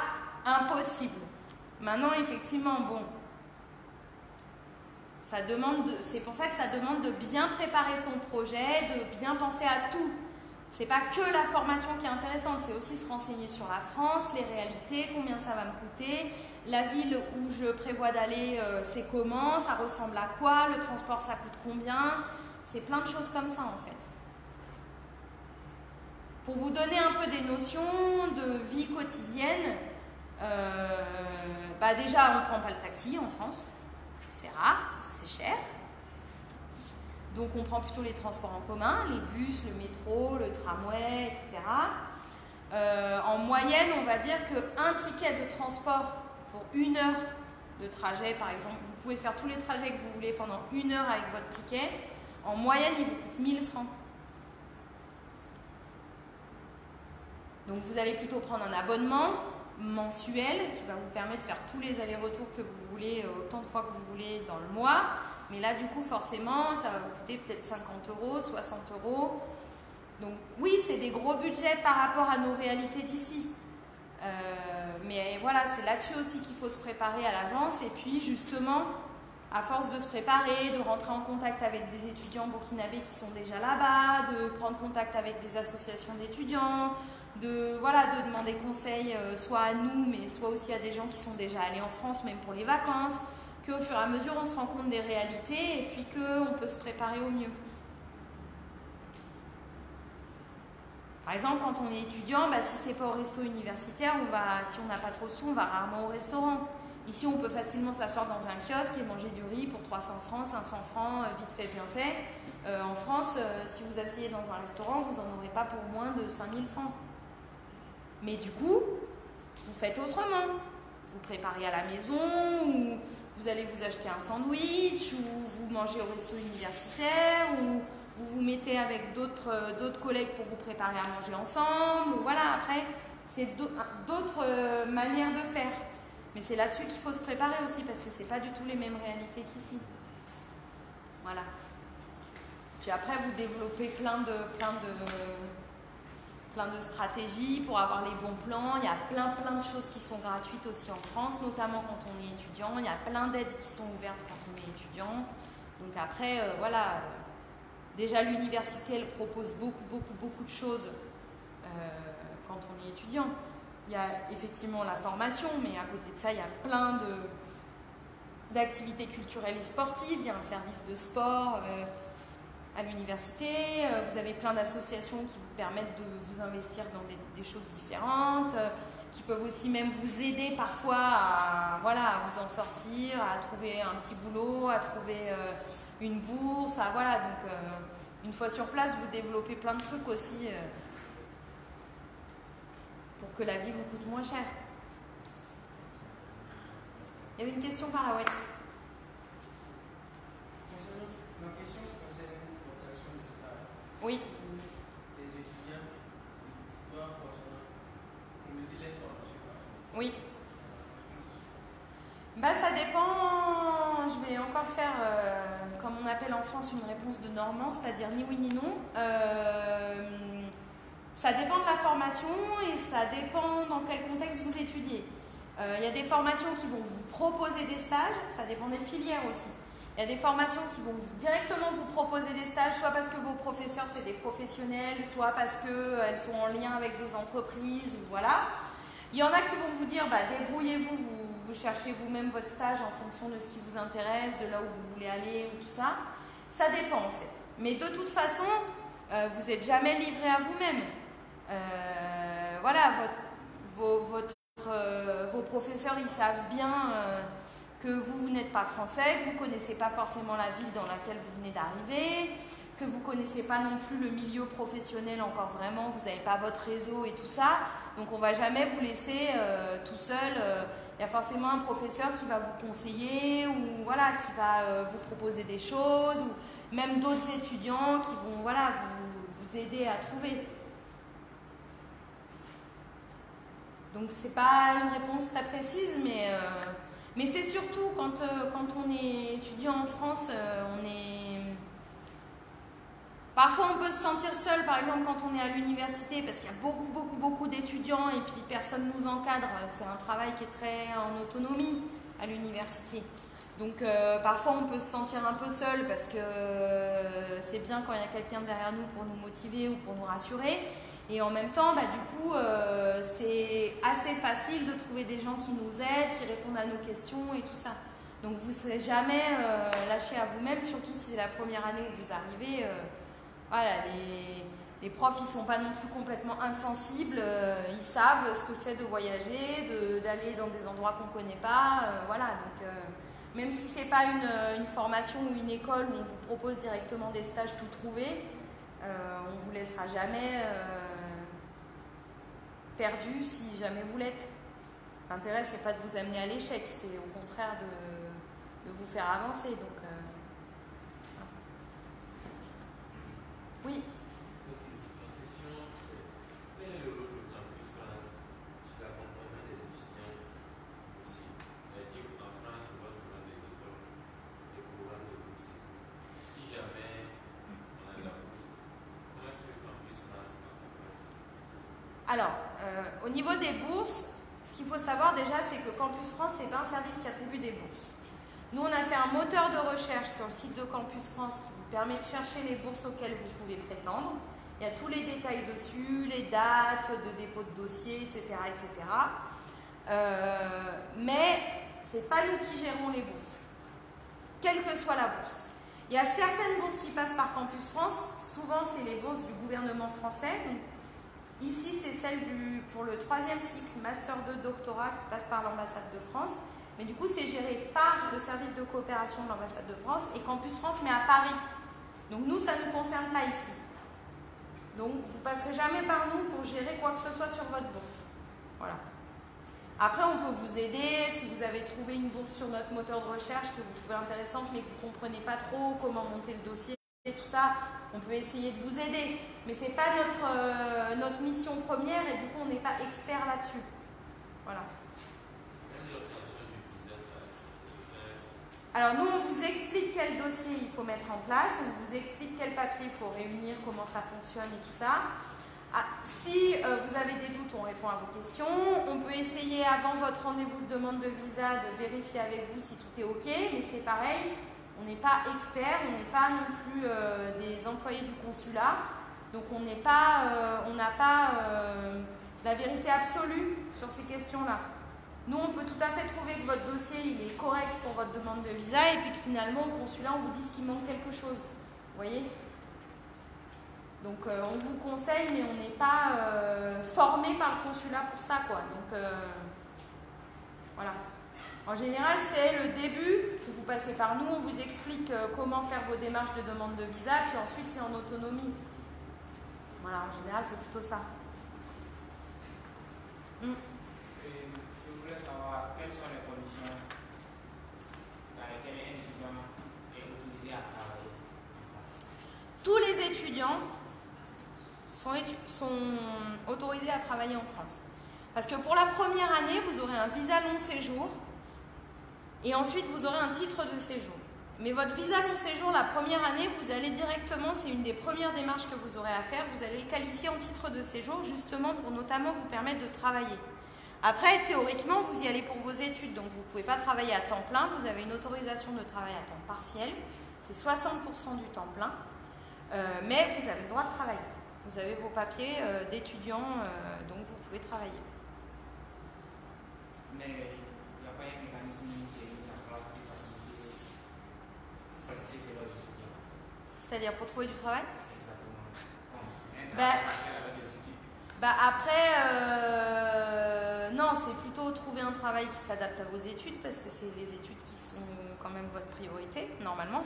impossible. Maintenant, effectivement, bon, c'est pour ça que ça demande de bien préparer son projet, de bien penser à tout. C'est pas que la formation qui est intéressante, c'est aussi se renseigner sur la France, les réalités, combien ça va me coûter, la ville où je prévois d'aller, c'est comment, ça ressemble à quoi, le transport ça coûte combien. C'est plein de choses comme ça en fait. Pour vous donner un peu des notions de vie quotidienne, déjà on ne prend pas le taxi en France, c'est rare parce que c'est cher. Donc on prend plutôt les transports en commun, les bus, le métro, le tramway, etc. En moyenne, on va dire qu'un ticket de transport pour 1 heure de trajet, par exemple, vous pouvez faire tous les trajets que vous voulez pendant 1 heure avec votre ticket. En moyenne, il vous coûte 1000 francs. Donc vous allez plutôt prendre un abonnement mensuel qui va vous permettre de faire tous les allers-retours que vous voulez, autant de fois que vous voulez dans le mois. Mais là, du coup, forcément, ça va vous coûter peut-être 50 €, 60 €. Donc oui, c'est des gros budgets par rapport à nos réalités d'ici. Mais voilà, c'est là-dessus aussi qu'il faut se préparer à l'avance. Et puis justement, à force de se préparer, de rentrer en contact avec des étudiants burkinabés qui sont déjà là-bas, de prendre contact avec des associations d'étudiants, de demander conseil soit à nous, mais soit aussi à des gens qui sont déjà allés en France, même pour les vacances, qu'au fur et à mesure, on se rend compte des réalités et puis qu'on peut se préparer au mieux. Par exemple, quand on est étudiant, si c'est pas au resto universitaire, si on n'a pas trop de sous, on va rarement au restaurant. Ici, on peut facilement s'asseoir dans un kiosque et manger du riz pour 300 francs, 500 francs, vite fait, bien fait. En France, si vous asseyez dans un restaurant, vous n'en aurez pas pour moins de 5000 francs. Mais du coup, vous faites autrement. Vous préparez à la maison, ou vous allez vous acheter un sandwich, ou vous mangez au resto universitaire, ou vous vous mettez avec d'autres collègues pour vous préparer à manger ensemble. Voilà, après, c'est d'autres manières de faire. Mais c'est là-dessus qu'il faut se préparer aussi, parce que ce n'est pas du tout les mêmes réalités qu'ici. Voilà. Puis après, vous développez plein de stratégies pour avoir les bons plans. Il y a plein de choses qui sont gratuites aussi en France, notamment quand on est étudiant. Il y a plein d'aides qui sont ouvertes quand on est étudiant. Donc après, voilà. Déjà, l'université, elle propose beaucoup de choses quand on est étudiant. Il y a effectivement la formation, mais à côté de ça, il y a plein d'activités culturelles et sportives. Il y a un service de sport à l'université. Vous avez plein d'associations qui vous permettent de vous investir dans des choses différentes, qui peuvent aussi même vous aider parfois à vous en sortir, à trouver un petit boulot, à trouver une bourse. Donc une fois sur place, vous développez plein de trucs aussi pour que la vie vous coûte moins cher. Il y avait une question par là, oui. Ma question concerne l'orientation des stages. Oui. Les étudiants doivent forcément compléter les formations. Oui. Ça dépend. Je vais encore faire, comme on appelle en France, une réponse de normand, c'est-à-dire ni oui ni non. Ça dépend de la formation et ça dépend dans quel contexte vous étudiez. Il y a des formations qui vont vous proposer des stages, ça dépend des filières aussi. Il y a des formations qui vont directement vous proposer des stages, soit parce que vos professeurs c'est des professionnels, soit parce qu'elles sont en lien avec des entreprises, voilà. Il y en a qui vont vous dire, débrouillez-vous, vous cherchez vous-même votre stage en fonction de ce qui vous intéresse, de là où vous voulez aller, ou tout ça. Ça dépend en fait. Mais de toute façon, vous n'êtes jamais livré à vous-même. Vos professeurs, ils savent bien que vous n'êtes pas français, que vous ne connaissez pas forcément la ville dans laquelle vous venez d'arriver, que vous ne connaissez pas non plus le milieu professionnel encore vraiment, vous n'avez pas votre réseau et tout ça. Donc on ne va jamais vous laisser tout seul. Il y a forcément un professeur qui va vous conseiller ou qui va vous proposer des choses, ou même d'autres étudiants qui vont vous aider à trouver. Donc c'est pas une réponse très précise, mais c'est surtout quand on est étudiant en France, parfois on peut se sentir seul, par exemple quand on est à l'université, parce qu'il y a beaucoup d'étudiants et puis personne ne nous encadre. C'est un travail qui est très en autonomie à l'université. Donc parfois on peut se sentir un peu seul parce que c'est bien quand il y a quelqu'un derrière nous pour nous motiver ou pour nous rassurer. Et en même temps, du coup, c'est assez facile de trouver des gens qui nous aident, qui répondent à nos questions et tout ça. Donc vous ne serez jamais lâché à vous-même, surtout si c'est la première année où vous arrivez. Voilà, les profs, ils ne sont pas non plus complètement insensibles, ils savent ce que c'est de voyager, d'aller dans des endroits qu'on ne connaît pas. Voilà, donc même si ce n'est pas une formation ou une école où on vous propose directement des stages tout trouvés, on ne vous laissera jamais perdu si jamais vous l'êtes. L'intérêt, ce n'est pas de vous amener à l'échec, c'est au contraire de vous faire avancer. Donc, oui. La question, c'est quel est le rôle de Campus France sur l'accompagnement des étudiants aussi? C'est-à-dire qu'en France, on voit souvent des écoles, des programmes de bourse. Si jamais on a de la bourse, comment est-ce que Campus France accompagne ça? Alors, au niveau des bourses, ce qu'il faut savoir déjà, c'est que Campus France, ce n'est pas un service qui attribue des bourses. Nous, on a fait un moteur de recherche sur le site de Campus France qui vous permet de chercher les bourses auxquelles vous pouvez prétendre. Il y a tous les détails dessus, les dates de dépôt de dossier, etc. etc. Mais ce n'est pas nous qui gérons les bourses, quelle que soit la bourse. Il y a certaines bourses qui passent par Campus France, souvent c'est les bourses du gouvernement français. Donc, ici, c'est celle pour le 3e cycle Master 2 Doctorat qui passe par l'ambassade de France. Mais du coup, c'est géré par le service de coopération de l'ambassade de France et Campus France, mais à Paris. Donc nous, ça ne nous concerne pas ici. Donc vous ne passerez jamais par nous pour gérer quoi que ce soit sur votre bourse. Voilà. Après, on peut vous aider si vous avez trouvé une bourse sur notre moteur de recherche que vous trouvez intéressante, mais que vous ne comprenez pas trop comment monter le dossier et tout ça. On peut essayer de vous aider, mais ce n'est pas notre mission première et du coup, on n'est pas expert là-dessus. Voilà. Alors nous, on vous explique quel dossier il faut mettre en place, on vous explique quel papier il faut réunir, comment ça fonctionne et tout ça. Si vous avez des doutes, on répond à vos questions. On peut essayer avant votre rendez-vous de demande de visa de vérifier avec vous si tout est OK, mais c'est pareil, on n'est pas expert, on n'est pas non plus des employés du consulat, donc on n'a pas la vérité absolue sur ces questions-là. Nous, on peut tout à fait trouver que votre dossier il est correct pour votre demande de visa et puis que finalement, au consulat, on vous dit qu'il manque quelque chose. Vous voyez? Donc, on vous conseille, mais on n'est pas formé par le consulat pour ça, quoi. Donc, voilà. En général, c'est le début que vous passez par nous. On vous explique comment faire vos démarches de demande de visa, puis ensuite, c'est en autonomie. Voilà, en général, c'est plutôt ça. Je voulais savoir quelles sont les conditions dans lesquelles un étudiant est autorisé à travailler en France. Tous les étudiants sont autorisés à travailler en France. Parce que pour la première année, vous aurez un visa long séjour et ensuite vous aurez un titre de séjour. Mais votre visa long séjour, la première année, vous allez directement, c'est une des premières démarches que vous aurez à faire, vous allez le qualifier en titre de séjour justement pour notamment vous permettre de travailler. Après, théoriquement, vous y allez pour vos études, donc vous ne pouvez pas travailler à temps plein, vous avez une autorisation de travail à temps partiel, c'est 60% du temps plein, mais vous avez le droit de travailler. Vous avez vos papiers d'étudiant, donc vous pouvez travailler. Mais il n'y a pas un mécanisme qui est mis en place pour faciliter ces lois étudiants. C'est-à-dire pour trouver du travail? Exactement. Un travail partiel avec les études. Après, non, c'est plutôt trouver un travail qui s'adapte à vos études parce que c'est les études qui sont quand même votre priorité, normalement.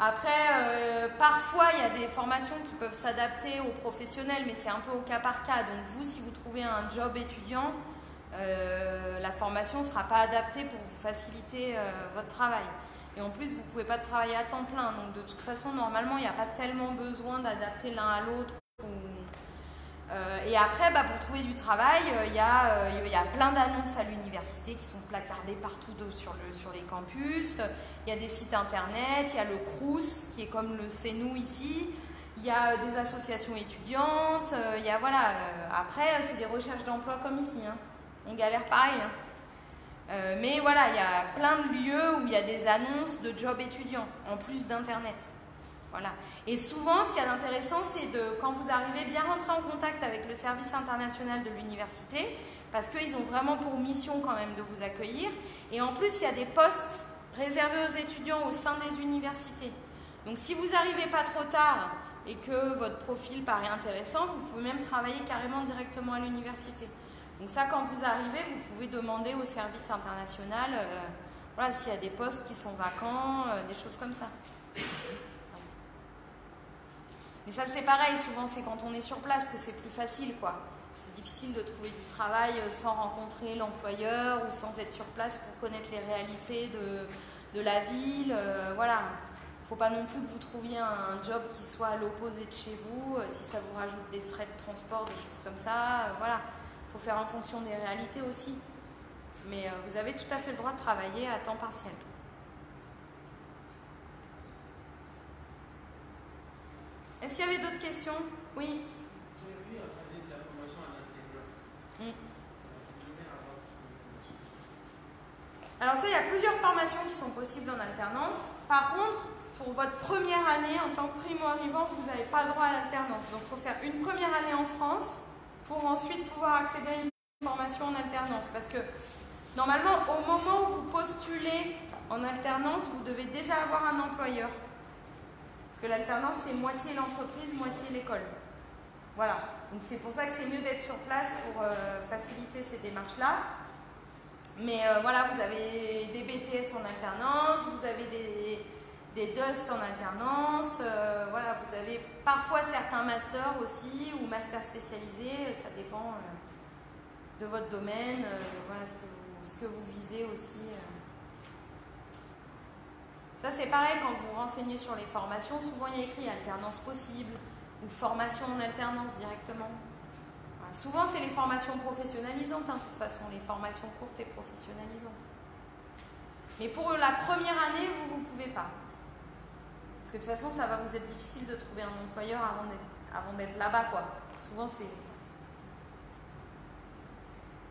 Après, parfois, il y a des formations qui peuvent s'adapter aux professionnels, mais c'est un peu au cas par cas. Donc vous, si vous trouvez un job étudiant, la formation ne sera pas adaptée pour vous faciliter votre travail. Et en plus, vous ne pouvez pas travailler à temps plein. Donc de toute façon, normalement, il n'y a pas tellement besoin d'adapter l'un à l'autre. Et après, pour trouver du travail, il y a plein d'annonces à l'université qui sont placardées partout sur les campus. Il y a des sites internet, il y a le CRUS qui est comme le CNU ici. Il y a des associations étudiantes. Il y a, voilà, après, c'est des recherches d'emploi comme ici. Hein. On galère pareil. Hein. Mais voilà, il y a plein de lieux où il y a des annonces de jobs étudiants en plus d'internet. Voilà. Et souvent, ce qu'il y a d'intéressant, c'est quand vous arrivez bien rentrer en contact avec le service international de l'université, parce qu'ils ont vraiment pour mission quand même de vous accueillir. Et en plus, il y a des postes réservés aux étudiants au sein des universités. Donc si vous n'arrivez pas trop tard et que votre profil paraît intéressant, vous pouvez même travailler carrément directement à l'université. Donc ça, quand vous arrivez, vous pouvez demander au service international voilà, s'il y a des postes qui sont vacants, des choses comme ça. Mais ça, c'est pareil, souvent c'est quand on est sur place que c'est plus facile, quoi. C'est difficile de trouver du travail sans rencontrer l'employeur ou sans être sur place pour connaître les réalités de la ville. Voilà. Il ne faut pas non plus que vous trouviez un job qui soit à l'opposé de chez vous, si ça vous rajoute des frais de transport, des choses comme ça. Voilà. Il faut faire en fonction des réalités aussi. Mais vous avez tout à fait le droit de travailler à temps partiel. Est-ce qu'il y avait d'autres questions? Oui. J'ai vu parler de la formation en alternance. Alors ça, il y a plusieurs formations qui sont possibles en alternance. Par contre, pour votre première année, en tant que primo-arrivant, vous n'avez pas le droit à l'alternance. Donc il faut faire une première année en France pour ensuite pouvoir accéder à une formation en alternance. Parce que normalement, au moment où vous postulez en alternance, vous devez déjà avoir un employeur. Parce que l'alternance, c'est moitié l'entreprise, moitié l'école. Voilà. Donc c'est pour ça que c'est mieux d'être sur place pour faciliter ces démarches-là. Mais voilà, vous avez des BTS en alternance, vous avez des DUST en alternance, voilà, vous avez parfois certains masters aussi, ou masters spécialisés, ça dépend de votre domaine, voilà, ce que vous visez aussi. Ça c'est pareil, quand vous renseignez sur les formations, souvent il y a écrit alternance possible, ou formation en alternance directement. Voilà. Souvent c'est les formations professionnalisantes, hein, de toute façon, les formations courtes et professionnalisantes. Mais pour la première année, vous ne pouvez pas. Parce que de toute façon, ça va vous être difficile de trouver un employeur avant d'être là-bas, quoi. Souvent, c'est...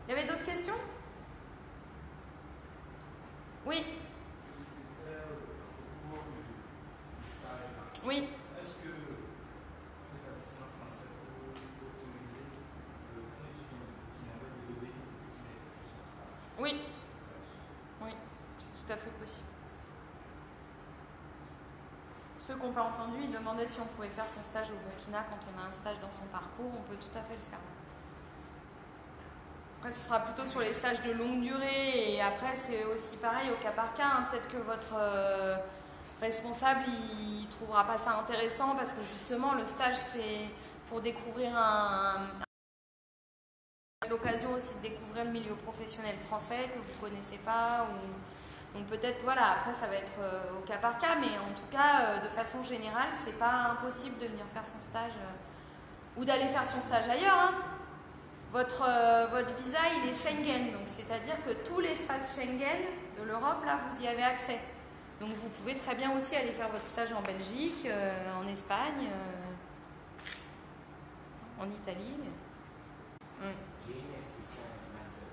Il y avait d'autres questions? Oui. Oui. Est-ce que l'établissement français peut autoriser un étudiant qui n'avait de levé son stage? Oui. Oui, c'est tout à fait possible. Ceux qui n'ont pas entendu, ils demandaient si on pouvait faire son stage au Burkina quand on a un stage dans son parcours. On peut tout à fait le faire. Après, ce sera plutôt sur les stages de longue durée. Et après, c'est aussi pareil au cas par cas. Hein. Peut-être que votre responsable, il ne trouvera pas ça intéressant parce que justement, le stage, c'est pour découvrir l'occasion aussi de découvrir le milieu professionnel français que vous ne connaissez pas. Donc peut-être, voilà, après ça va être au cas par cas, mais en tout cas, de façon générale, c'est pas impossible de venir faire son stage ou d'aller faire son stage ailleurs. Hein. Votre visa, il est Schengen, donc c'est-à-dire que tout l'espace Schengen de l'Europe, là, vous y avez accès. Donc vous pouvez très bien aussi aller faire votre stage en Belgique, en Espagne, en Italie. J'ai une inscription à un master.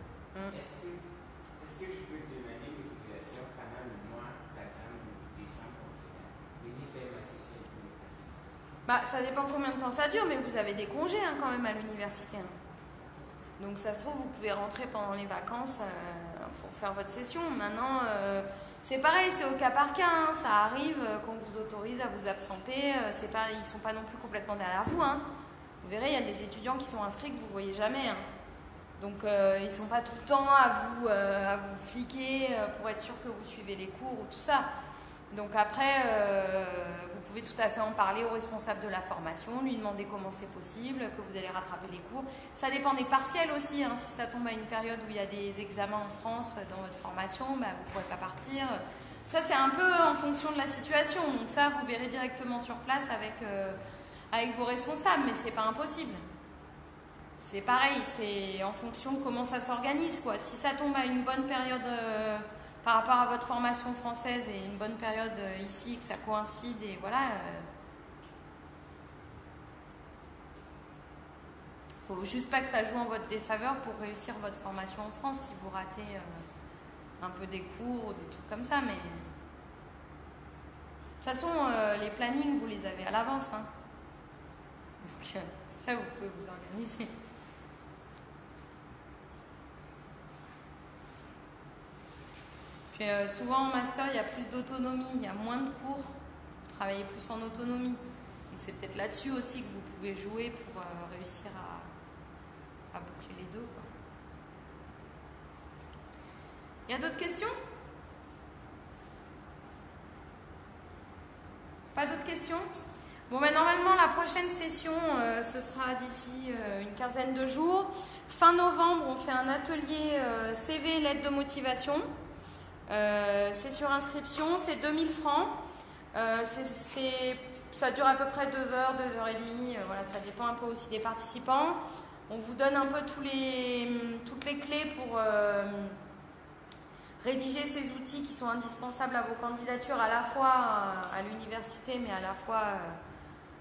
Est-ce que je peux demander l'autorisation pendant le mois, par exemple, de décembre, venir faire ma session de pratique? Bah, ça dépend combien de temps ça dure, mais vous avez des congés hein, quand même à l'université. Hein. Donc ça se trouve, vous pouvez rentrer pendant les vacances pour faire votre session. Maintenant, c'est pareil, c'est au cas par cas. Hein. Ça arrive qu'on vous autorise à vous absenter. Ils ne sont pas non plus complètement derrière vous. Hein. Vous verrez, il y a des étudiants qui sont inscrits que vous ne voyez jamais. Hein. Donc ils ne sont pas tout le temps à vous fliquer pour être sûr que vous suivez les cours ou tout ça. Donc après, vous pouvez tout à fait en parler au responsable de la formation, lui demander comment c'est possible, que vous allez rattraper les cours. Ça dépend des partiels aussi. Hein. Si ça tombe à une période où il y a des examens en France dans votre formation, bah, vous ne pourrez pas partir. Ça, c'est un peu en fonction de la situation. Donc ça, vous verrez directement sur place avec vos responsables, mais ce n'est pas impossible. C'est pareil, c'est en fonction de comment ça s'organise, quoi. Si ça tombe à une bonne période par rapport à votre formation française et une bonne période ici, que ça coïncide, et voilà. Faut juste pas que ça joue en votre défaveur pour réussir votre formation en France si vous ratez un peu des cours ou des trucs comme ça, mais... toute façon, les plannings, vous les avez à l'avance. Hein. Donc, ça, vous pouvez vous organiser. Puis, souvent en master, il y a plus d'autonomie, il y a moins de cours, vous travaillez plus en autonomie. Donc, c'est peut-être là-dessus aussi que vous pouvez jouer pour réussir à boucler les deux, quoi. Il y a d'autres questions? Pas d'autres questions? Bon, ben, normalement, la prochaine session, ce sera d'ici une quinzaine de jours. Fin novembre, on fait un atelier CV et lettre de motivation. C'est sur inscription, c'est 2000 francs. Ça dure à peu près 2 heures, 2 heures et demie. Voilà, ça dépend un peu aussi des participants. On vous donne un peu toutes les clés pour rédiger ces outils qui sont indispensables à vos candidatures, à la fois à l'université, mais à la fois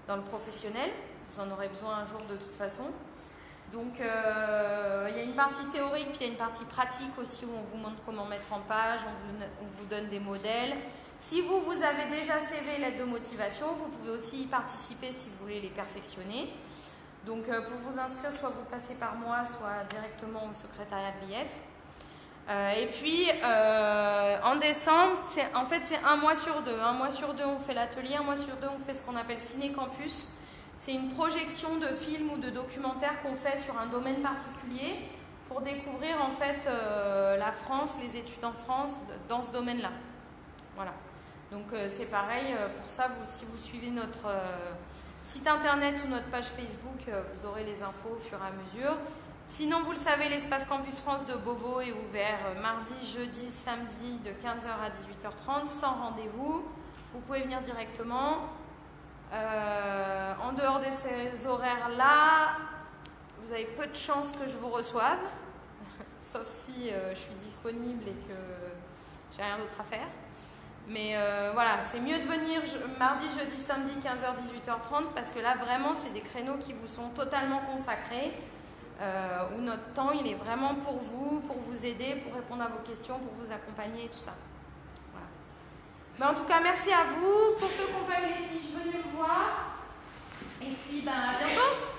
dans le professionnel. Vous en aurez besoin un jour de toute façon. Donc, il y a une partie théorique, puis il y a une partie pratique aussi où on vous montre comment mettre en page, on vous donne des modèles. Si vous avez déjà CV et lettre de motivation, vous pouvez aussi y participer si vous voulez les perfectionner. Donc, pour vous inscrire, soit vous passez par moi, soit directement au secrétariat de l'IF. Et puis, en décembre, c'est un mois sur deux. Un mois sur deux, on fait l'atelier. Un mois sur deux, on fait ce qu'on appelle Ciné-Campus. C'est une projection de films ou de documentaires qu'on fait sur un domaine particulier pour découvrir en fait la France, les études en France dans ce domaine-là. Voilà. Donc c'est pareil, pour ça, si vous suivez notre site internet ou notre page Facebook, vous aurez les infos au fur et à mesure. Sinon, vous le savez, l'espace Campus France de Bobo est ouvert mardi, jeudi, samedi de 15h à 18h30 sans rendez-vous. Vous pouvez venir directement. En dehors de ces horaires-là, vous avez peu de chances que je vous reçoive, sauf si je suis disponible et que j'ai rien d'autre à faire. Mais voilà, c'est mieux de venir mardi, jeudi, samedi, 15h, 18h30, parce que là, vraiment, c'est des créneaux qui vous sont totalement consacrés, où notre temps, il est vraiment pour vous aider, pour répondre à vos questions, pour vous accompagner et tout ça. Voilà. Mais en tout cas, merci à vous. Pour ceux qui n'ont pas eu les fiches, venez me voir. Et puis, à bientôt.